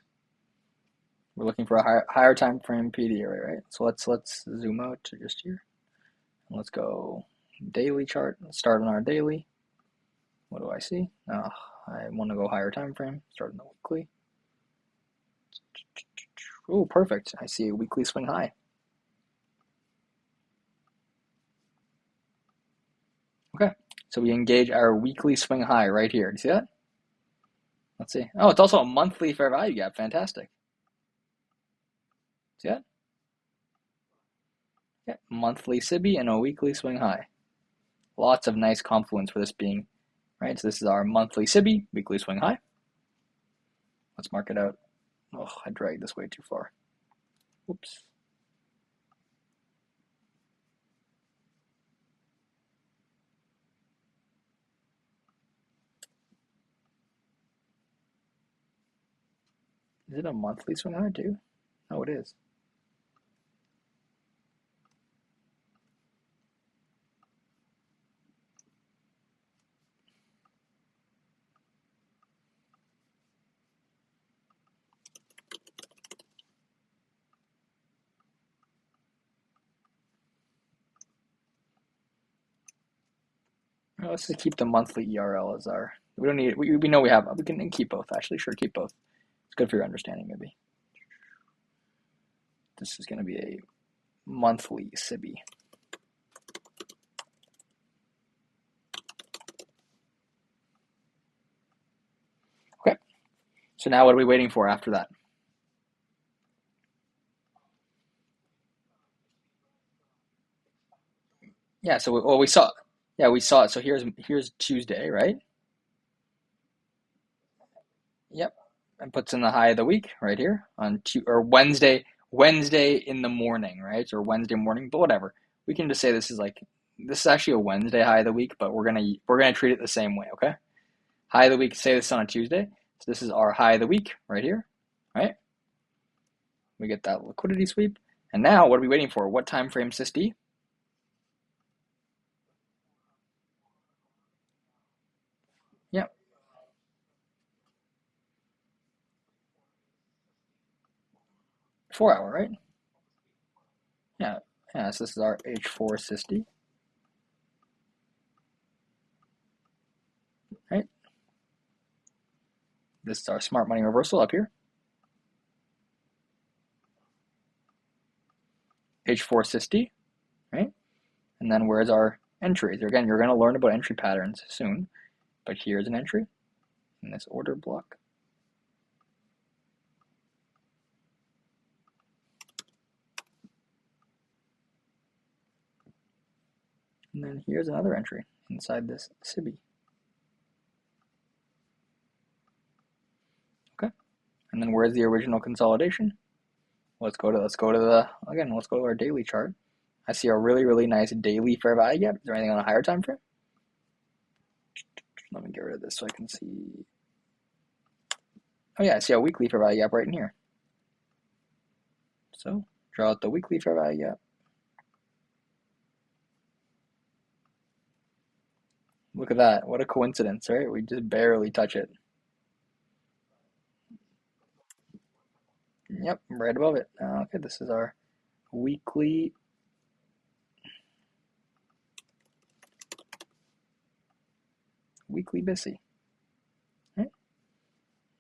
Speaker 1: We're looking for a higher time frame PD area, right? So let's zoom out to just here. And let's go daily chart. Let's start on our daily. What do I see? I want to go higher time frame. Start on the weekly. Oh, perfect. I see a weekly swing high. Okay, so we engage our weekly swing high right here. Do you see that? Let's see. Oh, it's also a monthly fair value gap. Fantastic. See that? Yeah, monthly SIBI and a weekly swing high. Lots of nice confluence for this being, right? So this is our monthly SIBI, weekly swing high. Let's mark it out. Oh, I dragged this way too far. Whoops. Is it a monthly swing high too? Oh, it is. Well, let's just keep the monthly ERL as our. We don't need. We know we have. We can keep both. Actually, sure, keep both. It's good for your understanding, maybe. This is going to be a monthly SIBI. So now what are we waiting for after that? Yeah, so we saw, yeah, we saw it. So here's Tuesday, right? Yep, and puts in the high of the week right here on or Wednesday in the morning, right? Or Wednesday morning, but whatever. We can just say this is actually a Wednesday high of the week, but we're gonna treat it the same way, okay? High of the week, say this on a Tuesday. So this is our high of the week right here, right? We get that liquidity sweep. And now what are we waiting for? What time frame, SysD? Yep, 4 hour, right? Yeah, yeah. So this is our H4 SysD, right? This is our smart money reversal up here. H4 SysD, right? And then where's our entries? Again, you're going to learn about entry patterns soon, but here's an entry in this order block. And then here's another entry inside this SIBI. Okay. And then where's the original consolidation? Let's go to our daily chart. I see a really, really nice daily fair value gap. Is there anything on a higher time frame? Let me get rid of this so I can see. Oh yeah, I see a weekly fair value gap right in here. So draw out the weekly fair value gap. Look at that. What a coincidence, right? We just barely touch it. Yep, right above it. Okay, this is our weekly BISI. Right?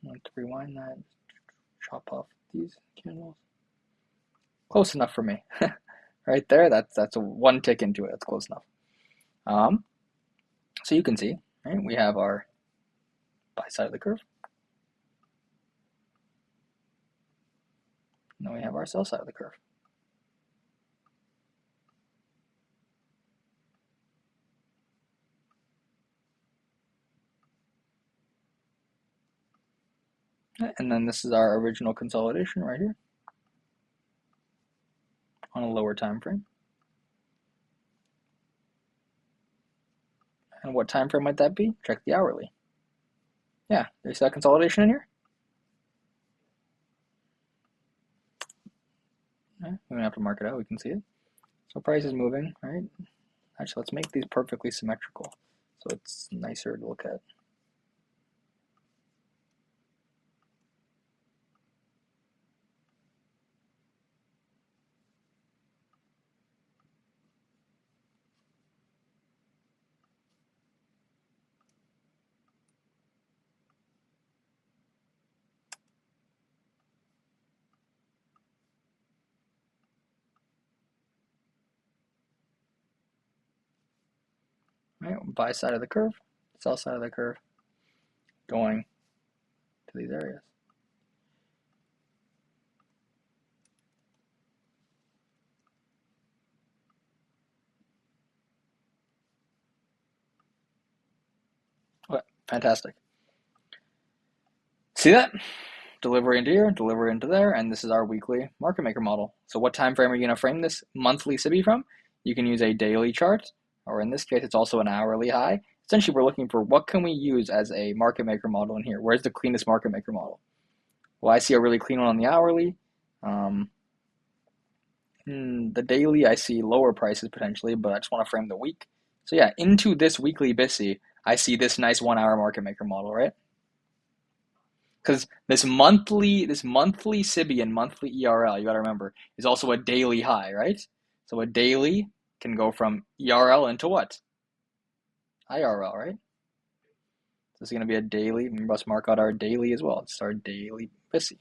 Speaker 1: I want to rewind that, chop off these candles. Close enough for me. Right there, that's a one tick into it. That's close enough. So you can see, right? We have our buy side of the curve. And then we have our sell side of the curve. And then this is our original consolidation right here on a lower time frame. And what time frame might that be? Check the hourly. Yeah, there's that consolidation in here. Yeah, we don't have to mark it out, we can see it. So price is moving, right? Actually, let's make these perfectly symmetrical so it's nicer to look at. Right, buy side of the curve, sell side of the curve, going to these areas. Okay, fantastic. See that? Delivery into here, delivery into there, and this is our weekly market maker model. So what time frame are you going to frame this monthly SIBI from? You can use a daily chart, or in this case, it's also an hourly high. Essentially, we're looking for what can we use as a market maker model in here. Where's the cleanest market maker model? Well, I see a really clean one on the hourly. The daily, I see lower prices potentially, but I just want to frame the week. So yeah, into this weekly BISI, I see this nice 1 hour market maker model, right? Because this monthly SIBI and monthly ERL, you got to remember, is also a daily high, right? So a daily can go from ERL into what? IRL, right? So this is going to be a daily. We must mark out our daily as well. It's our daily BISI.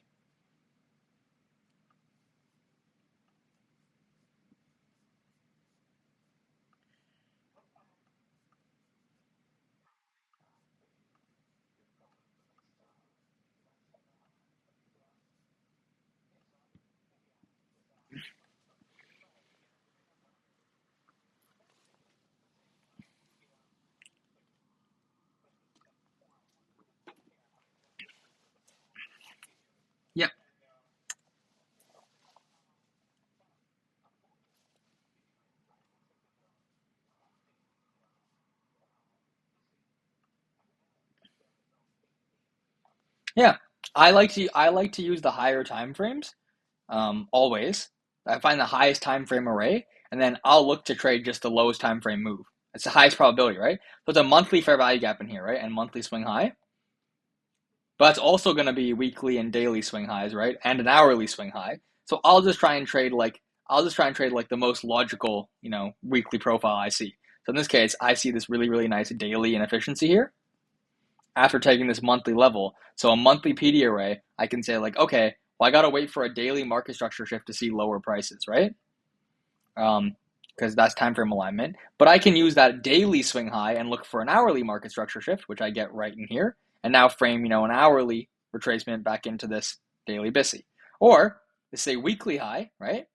Speaker 1: Yeah, I like to use the higher time frames. Always. I find the highest time frame array, and then I'll look to trade just the lowest time frame move. It's the highest probability, right? So it's a monthly fair value gap in here, right? And monthly swing high. But it's also going to be weekly and daily swing highs, right? And an hourly swing high. So I'll just try and trade like the most logical, weekly profile I see. So in this case, I see this really, really nice daily inefficiency here after taking this monthly level. So a monthly PD array, I can say like, okay, well, I got to wait for a daily market structure shift to see lower prices, right? Because that's time frame alignment. But I can use that daily swing high and look for an hourly market structure shift, which I get right in here, and now frame, an hourly retracement back into this daily BISI. Or let's say weekly high, right?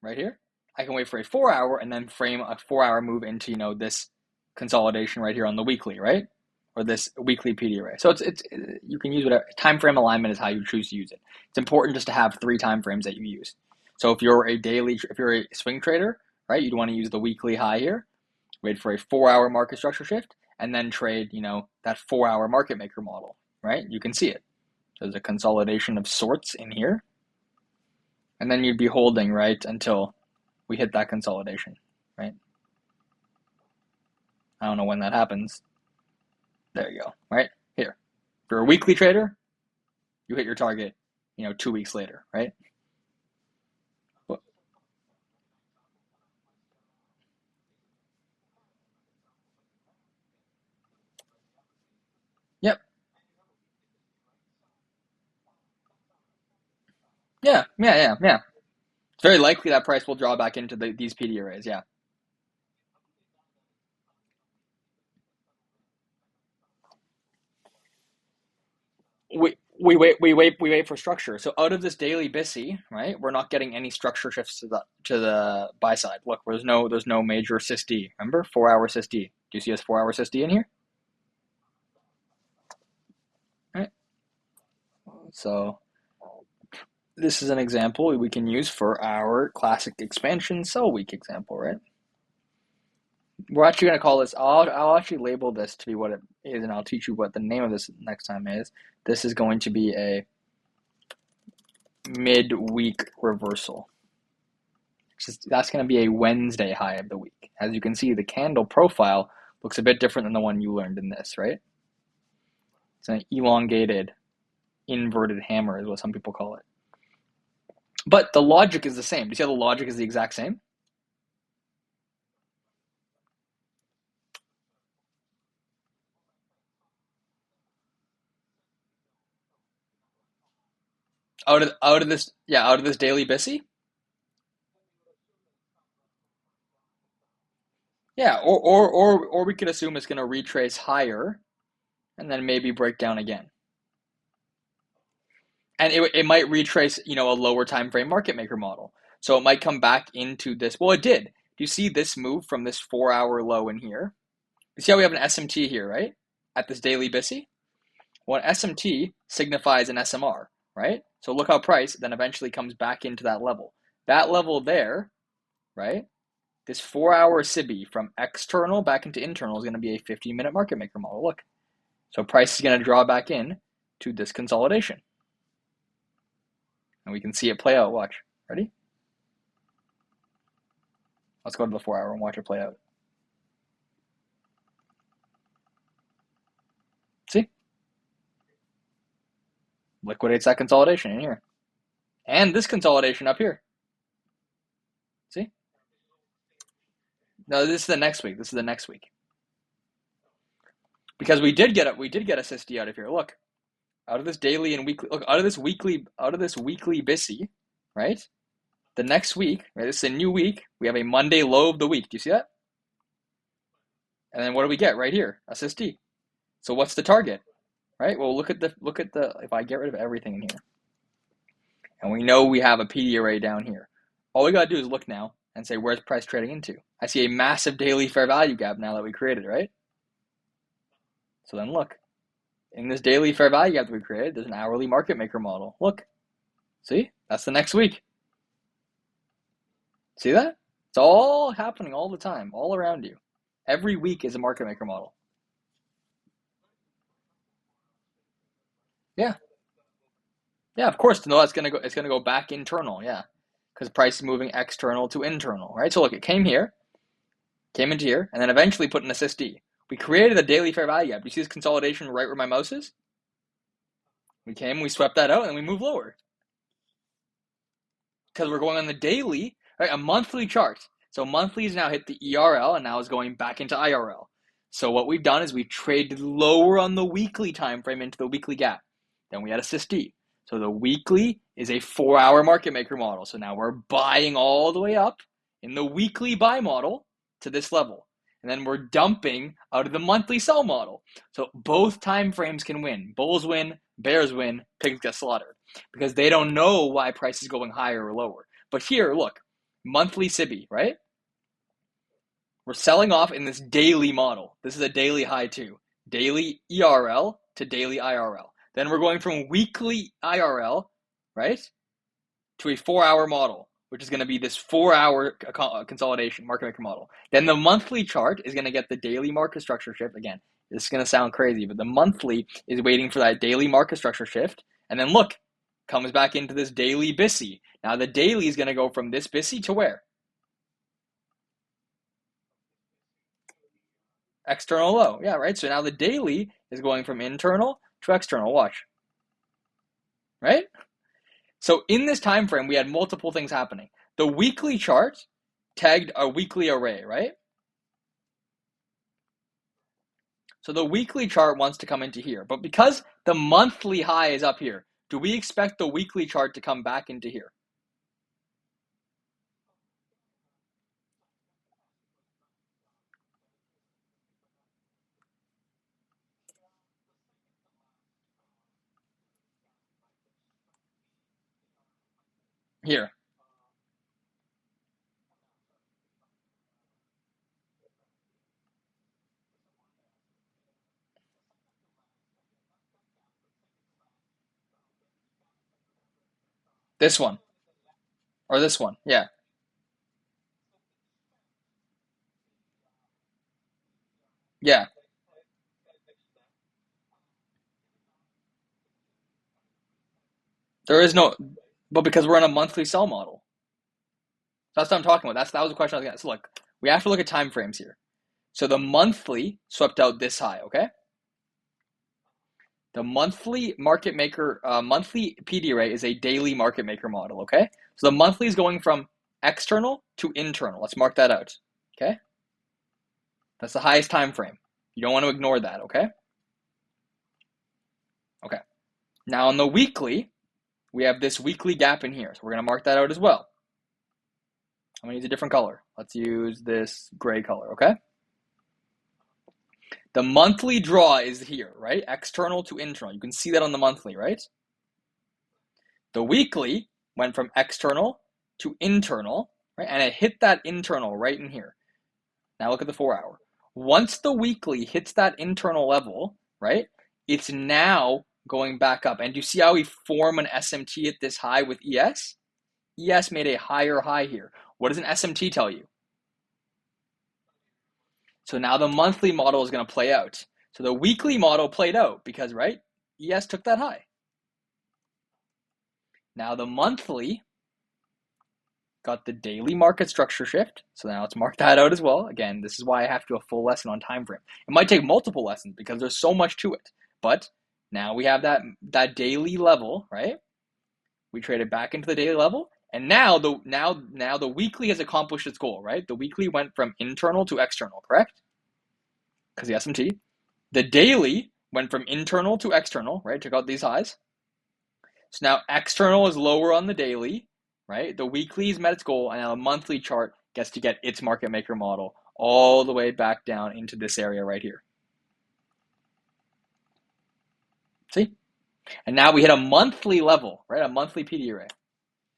Speaker 1: Right here. I can wait for a 4-hour and then frame a 4-hour move into, this consolidation right here on the weekly, right? Or this weekly PD array. So it's you can use whatever. Time frame alignment is how you choose to use it. It's important just to have 3 time frames that you use. So if you're a swing trader, right, you'd want to use the weekly high here, wait for a 4-hour market structure shift, and then trade, that 4-hour market maker model, right? You can see it. There's a consolidation of sorts in here, and then you'd be holding, right, until we hit that consolidation, right? I don't know when that happens. There you go, right? Here. If you're a weekly trader, you hit your target, 2 weeks later, right? Yep. Yeah, yeah, yeah, yeah. It's very likely that price will draw back into these PD arrays, yeah. We wait for structure. So out of this daily BISI, right, we're not getting any structure shifts to the buy side. Look, there's no major SysD. Remember, 4-hour SysD. Do you see us 4-hour SysD in here? Right. So this is an example we can use for our classic expansion sell week example, right? We're actually going to call this. I'll actually label this to be what it is, and I'll teach you what the name of this next time is. This is going to be a midweek reversal. That's going to be a Wednesday high of the week. As you can see, the candle profile looks a bit different than the one you learned in this, right? It's an elongated, inverted hammer is what some people call it. But the logic is the same. Do you see how the logic is the exact same? Out of this daily BISI? Yeah, or we could assume it's going to retrace higher and then maybe break down again. And it might retrace, a lower time frame market maker model. So it might come back into this. Well, it did. Do you see this move from this 4-hour low in here? You see how we have an SMT here, right? At this daily BISI? Well, an SMT signifies an SMR, right? So look how price then eventually comes back into that level. That level there, right? This 4-hour SIBI from external back into internal is going to be a 15-minute market maker model. Look. So price is going to draw back in to this consolidation. And we can see it play out. Watch. Ready? Let's go to the 4-hour and watch it play out. See? Liquidates that consolidation in here. And this consolidation up here. See? No, this is the next week. This is the next week. Because we did get a SysD out of here. Look. Out of this daily and weekly, look, out of this weekly BISI, right? The next week, right? This is a new week. We have a Monday low of the week. Do you see that? And then what do we get right here? A SysD. So what's the target? Right? Well, look at the if I get rid of everything in here. And we know we have a PD array down here. All we got to do is look now and say, where's price trading into? I see a massive daily fair value gap now that we created, right? So then look. In this daily fair value gap that we created, there's an hourly market maker model. Look. See? That's the next week. See that? It's all happening all the time, all around you. Every week is a market maker model. Yeah. Yeah, of course. No, it's gonna go back internal. Yeah, because price is moving external to internal, right? So look, it came here, came into here, and then eventually put in a SysD. We created a daily fair value gap. Do you see this consolidation right where my mouse is? We came, we swept that out, and we moved lower because we're going on the daily, right? A monthly chart. So monthly has now hit the ERL and now is going back into IRL. So what we've done is we traded lower on the weekly time frame into the weekly gap. Then we had a SysD. So the weekly is a 4-hour market maker model. So now we're buying all the way up in the weekly buy model to this level. And then we're dumping out of the monthly sell model. So both time frames can win. Bulls win, bears win, pigs get slaughtered because they don't know why price is going higher or lower. But here, look, monthly SIBI, right? We're selling off in this daily model. This is a daily high too. Daily ERL to daily IRL. Then we're going from weekly IRL, right, to a 4-hour model, which is going to be this 4-hour consolidation market maker model. Then the monthly chart is going to get the daily market structure shift. Again, this is going to sound crazy, but the monthly is waiting for that daily market structure shift. And then look, comes back into this daily BISI. Now the daily is going to go from this BISI to where? External low. Yeah, right? So now the daily is going from internal to external. Watch. Right? So in this time frame, we had multiple things happening. The weekly chart tagged a weekly array, right? So the weekly chart wants to come into here. But because the monthly high is up here, do we expect the weekly chart to come back into here? Here. This one. Or this one. Yeah. Yeah. There is no, but because we're on a monthly sell model. That's what I'm talking about. That was the question I was getting at. So look, we have to look at time frames here. So the monthly swept out this high, okay? The monthly market maker, monthly PD array is a daily market maker model, okay? So the monthly is going from external to internal. Let's mark that out, okay? That's the highest time frame. You don't want to ignore that, okay? Okay. Now on the weekly, we have this weekly gap in here. So we're going to mark that out as well. I'm going to use a different color. Let's use this gray color, okay? The monthly draw is here, right? External to internal. You can see that on the monthly, right? The weekly went from external to internal, right? And it hit that internal right in here. Now look at the 4-hour. Once the weekly hits that internal level, right? It's now going back up. And do you see how we form an SMT at this high with ES? ES made a higher high here. What does an SMT tell you? So now the monthly model is going to play out. So the weekly model played out because, right, ES took that high. Now the monthly got the daily market structure shift. So now let's mark that out as well. Again, this is why I have to do a full lesson on time frame. It might take multiple lessons because there's so much to it. But now we have that daily level, right? We traded back into the daily level, and now the weekly has accomplished its goal, right? The weekly went from internal to external, correct? Because the SMT. The daily went from internal to external, right? Took out these highs. So now external is lower on the daily, right? The weekly has met its goal, and now the monthly chart gets to get its market maker model all the way back down into this area right here. See? And now we hit a monthly level, right? A monthly PD array.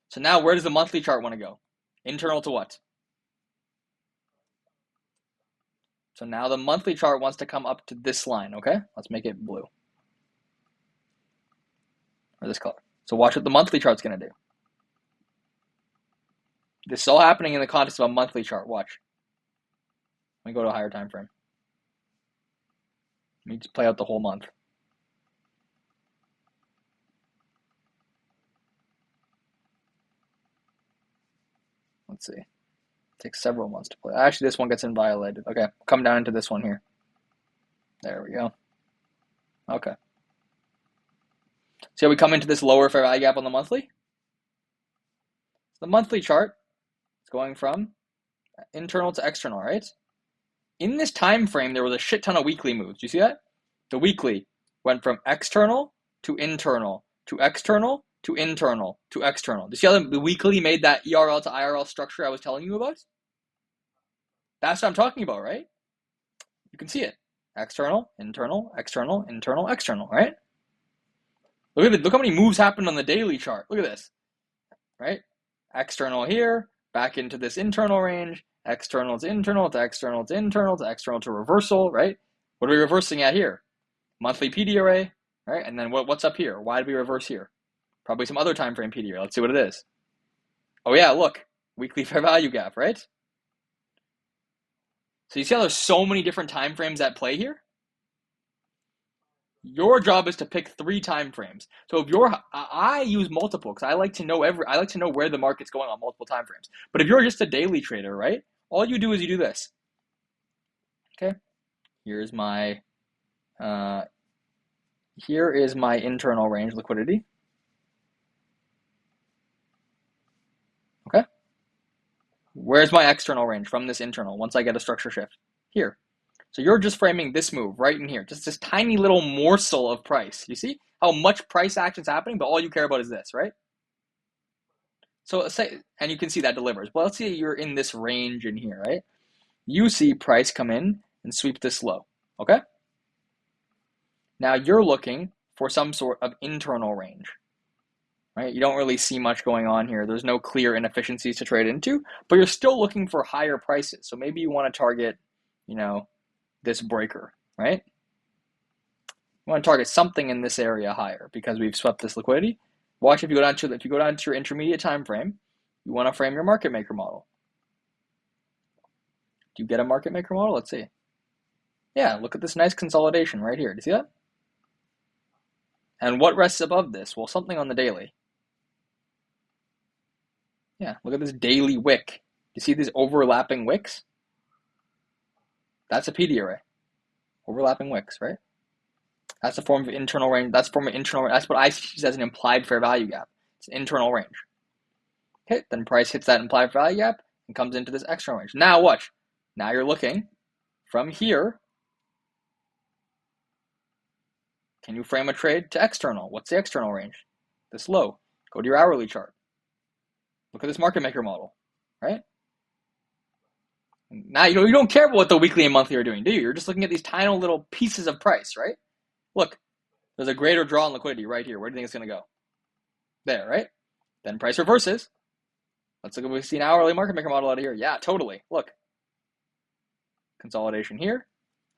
Speaker 1: So now where does the monthly chart want to go? Internal to what? So now the monthly chart wants to come up to this line, okay? Let's make it blue. Or this color. So watch what the monthly chart's going to do. This is all happening in the context of a monthly chart. Watch. Let me go to a higher time frame. Let me just play out the whole month. Let's see. It takes several months to play. Actually, this one gets inviolated. Okay, come down into this one here. There we go. Okay. So we come into this lower fair value gap on the monthly. The monthly chart is going from internal to external, right? In this time frame, there was a shit ton of weekly moves. Do you see that? The weekly went from external to internal to external to internal to external. Do you see how the weekly made that ERL to IRL structure I was telling you about? That's what I'm talking about, right? You can see it. External, internal, external, internal, external, right? Look at it. Look how many moves happened on the daily chart. Look at this, right? External here, back into this internal range, external to internal to external to internal to external to reversal, right? What are we reversing at here? Monthly PD array, right? And then what's up here? Why did we reverse here? Probably some other time frame PD array. Let's see what it is. Oh yeah, look, weekly fair value gap, right? So you see how there's so many different time frames at play here? Your job is to pick 3 time frames. So if I use multiple because I like to know where the market's going on multiple time frames. But if you're just a daily trader, right? All you do is you do this. Okay, here is my internal range liquidity. Okay, where's my external range from this internal once I get a structure shift? Here. So you're just framing this move right in here, just this tiny little morsel of price. You see how much price action's happening, but all you care about is this, right? So let's say, and you can see that delivers. But let's say you're in this range in here, right? You see price come in and sweep this low, okay? Now you're looking for some sort of internal range, right? You don't really see much going on here. There's no clear inefficiencies to trade into, but you're still looking for higher prices. So maybe you want to target, this breaker, right? You want to target something in this area higher because we've swept this liquidity. Watch if you go down to your intermediate time frame, you want to frame your market maker model. Do you get a market maker model? Let's see. Yeah, look at this nice consolidation right here. Do you see that? And what rests above this? Well, something on the daily. Yeah, look at this daily wick. You see these overlapping wicks? That's a PD array. Overlapping wicks, right? That's a form of internal range. That's what I see as an implied fair value gap. It's an internal range. Okay, then price hits that implied fair value gap and comes into this external range. Now watch. Now you're looking from here. Can you frame a trade to external? What's the external range? This low. Go to your hourly chart. Look at this market maker model, right? Now you don't care about what the weekly and monthly are doing, do you? You're just looking at these tiny little pieces of price, right? Look, there's a greater draw on liquidity right here. Where do you think it's going to go? There, right? Then price reverses. Let's look if we see an hourly market maker model out of here. Yeah, totally. Look. Consolidation here.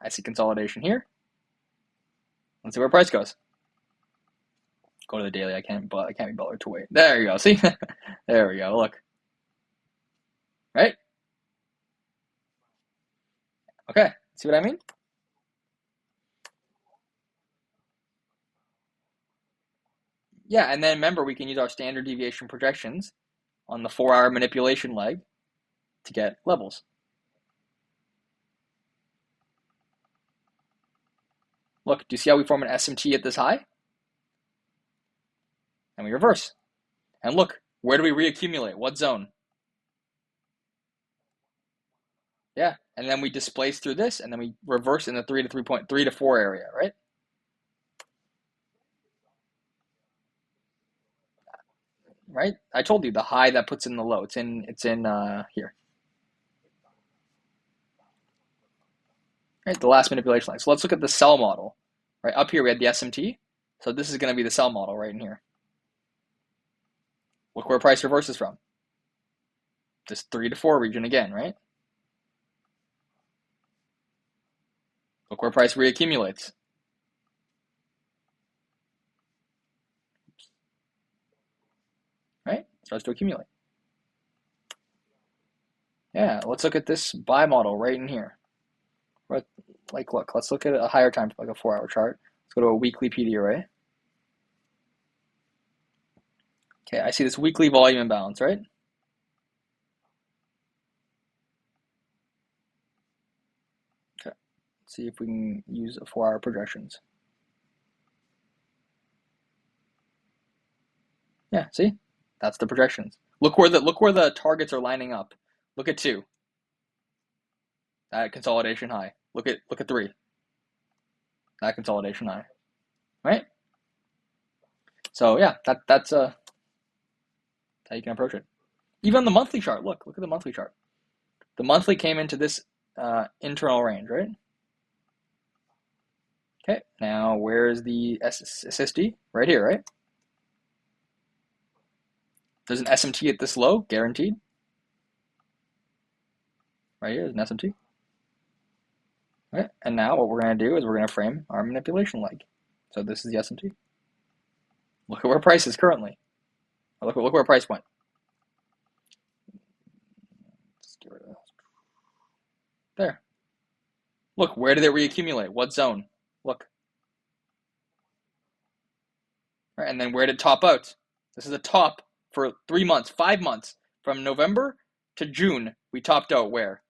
Speaker 1: I see consolidation here. Let's see where price goes. Go to the daily. I can't be bothered to wait. There you go. See? There we go. Look. Right? Okay. See what I mean? Yeah, and then remember we can use our standard deviation projections on the 4-hour manipulation leg to get levels. Look, do you see how we form an SMT at this high? And we reverse. And look, where do we reaccumulate? What zone? Yeah, and then we displace through this, and then we reverse in the 3 to 4 area, right? Right? I told you the high that puts in the low. It's in here. Right, the last manipulation line. So let's look at the sell model. Right, up here we had the SMT. So this is going to be the sell model right in here. Look where price reverses from. This 3 to 4 region again, right? Look where price reaccumulates. Right? Starts to accumulate. Yeah, let's look at this buy model right in here. Like, look, let's look at a higher time, like a 4-hour chart. Let's go to a weekly PD array. Okay, I see this weekly volume imbalance, right? see if we can use 4-hour projections. Yeah, see? That's the projections. Look where the targets are lining up. Look at 2. That consolidation high. Look at 3. That consolidation high. Right? So yeah, that's how you can approach it. Even on the monthly chart, look at the monthly chart. The monthly came into this internal range, right? Okay, now where's the SSD? Right here, right? There's an SMT at this low, guaranteed. Right here is an SMT. Right, and now what we're going to do is we're going to frame our manipulation leg. So this is the SMT. Look at where price is currently. Look where price went. Let's get rid of that. There. Look, where did it reaccumulate? What zone? Look. Right, and then where did it top out? This is a top for 3 months, 5 months. From November to June, we topped out where?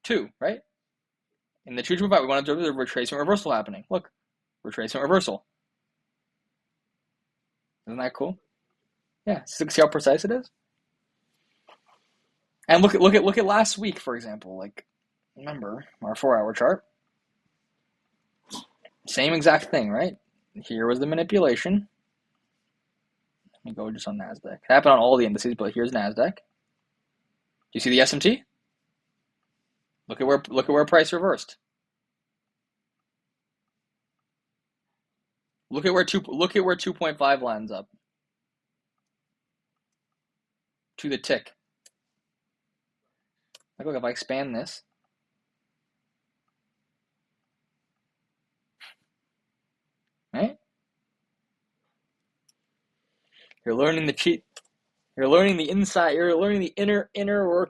Speaker 1: 2, right? In the 225, we want to observe the retracement reversal happening. Look, retracement reversal. Isn't that cool? Yeah, see how precise it is? And look at last week, for example. Like, remember our 4-hour chart? Same exact thing, right? Here was the manipulation. Let me go just on NASDAQ. It happened on all the indices, but here's NASDAQ. Do you see the SMT? Look at where price reversed. Look at where 2.5 lines up to the tick. Like, look, if I expand this, right? You're learning the cheat. You're learning the inside. You're learning the inner work.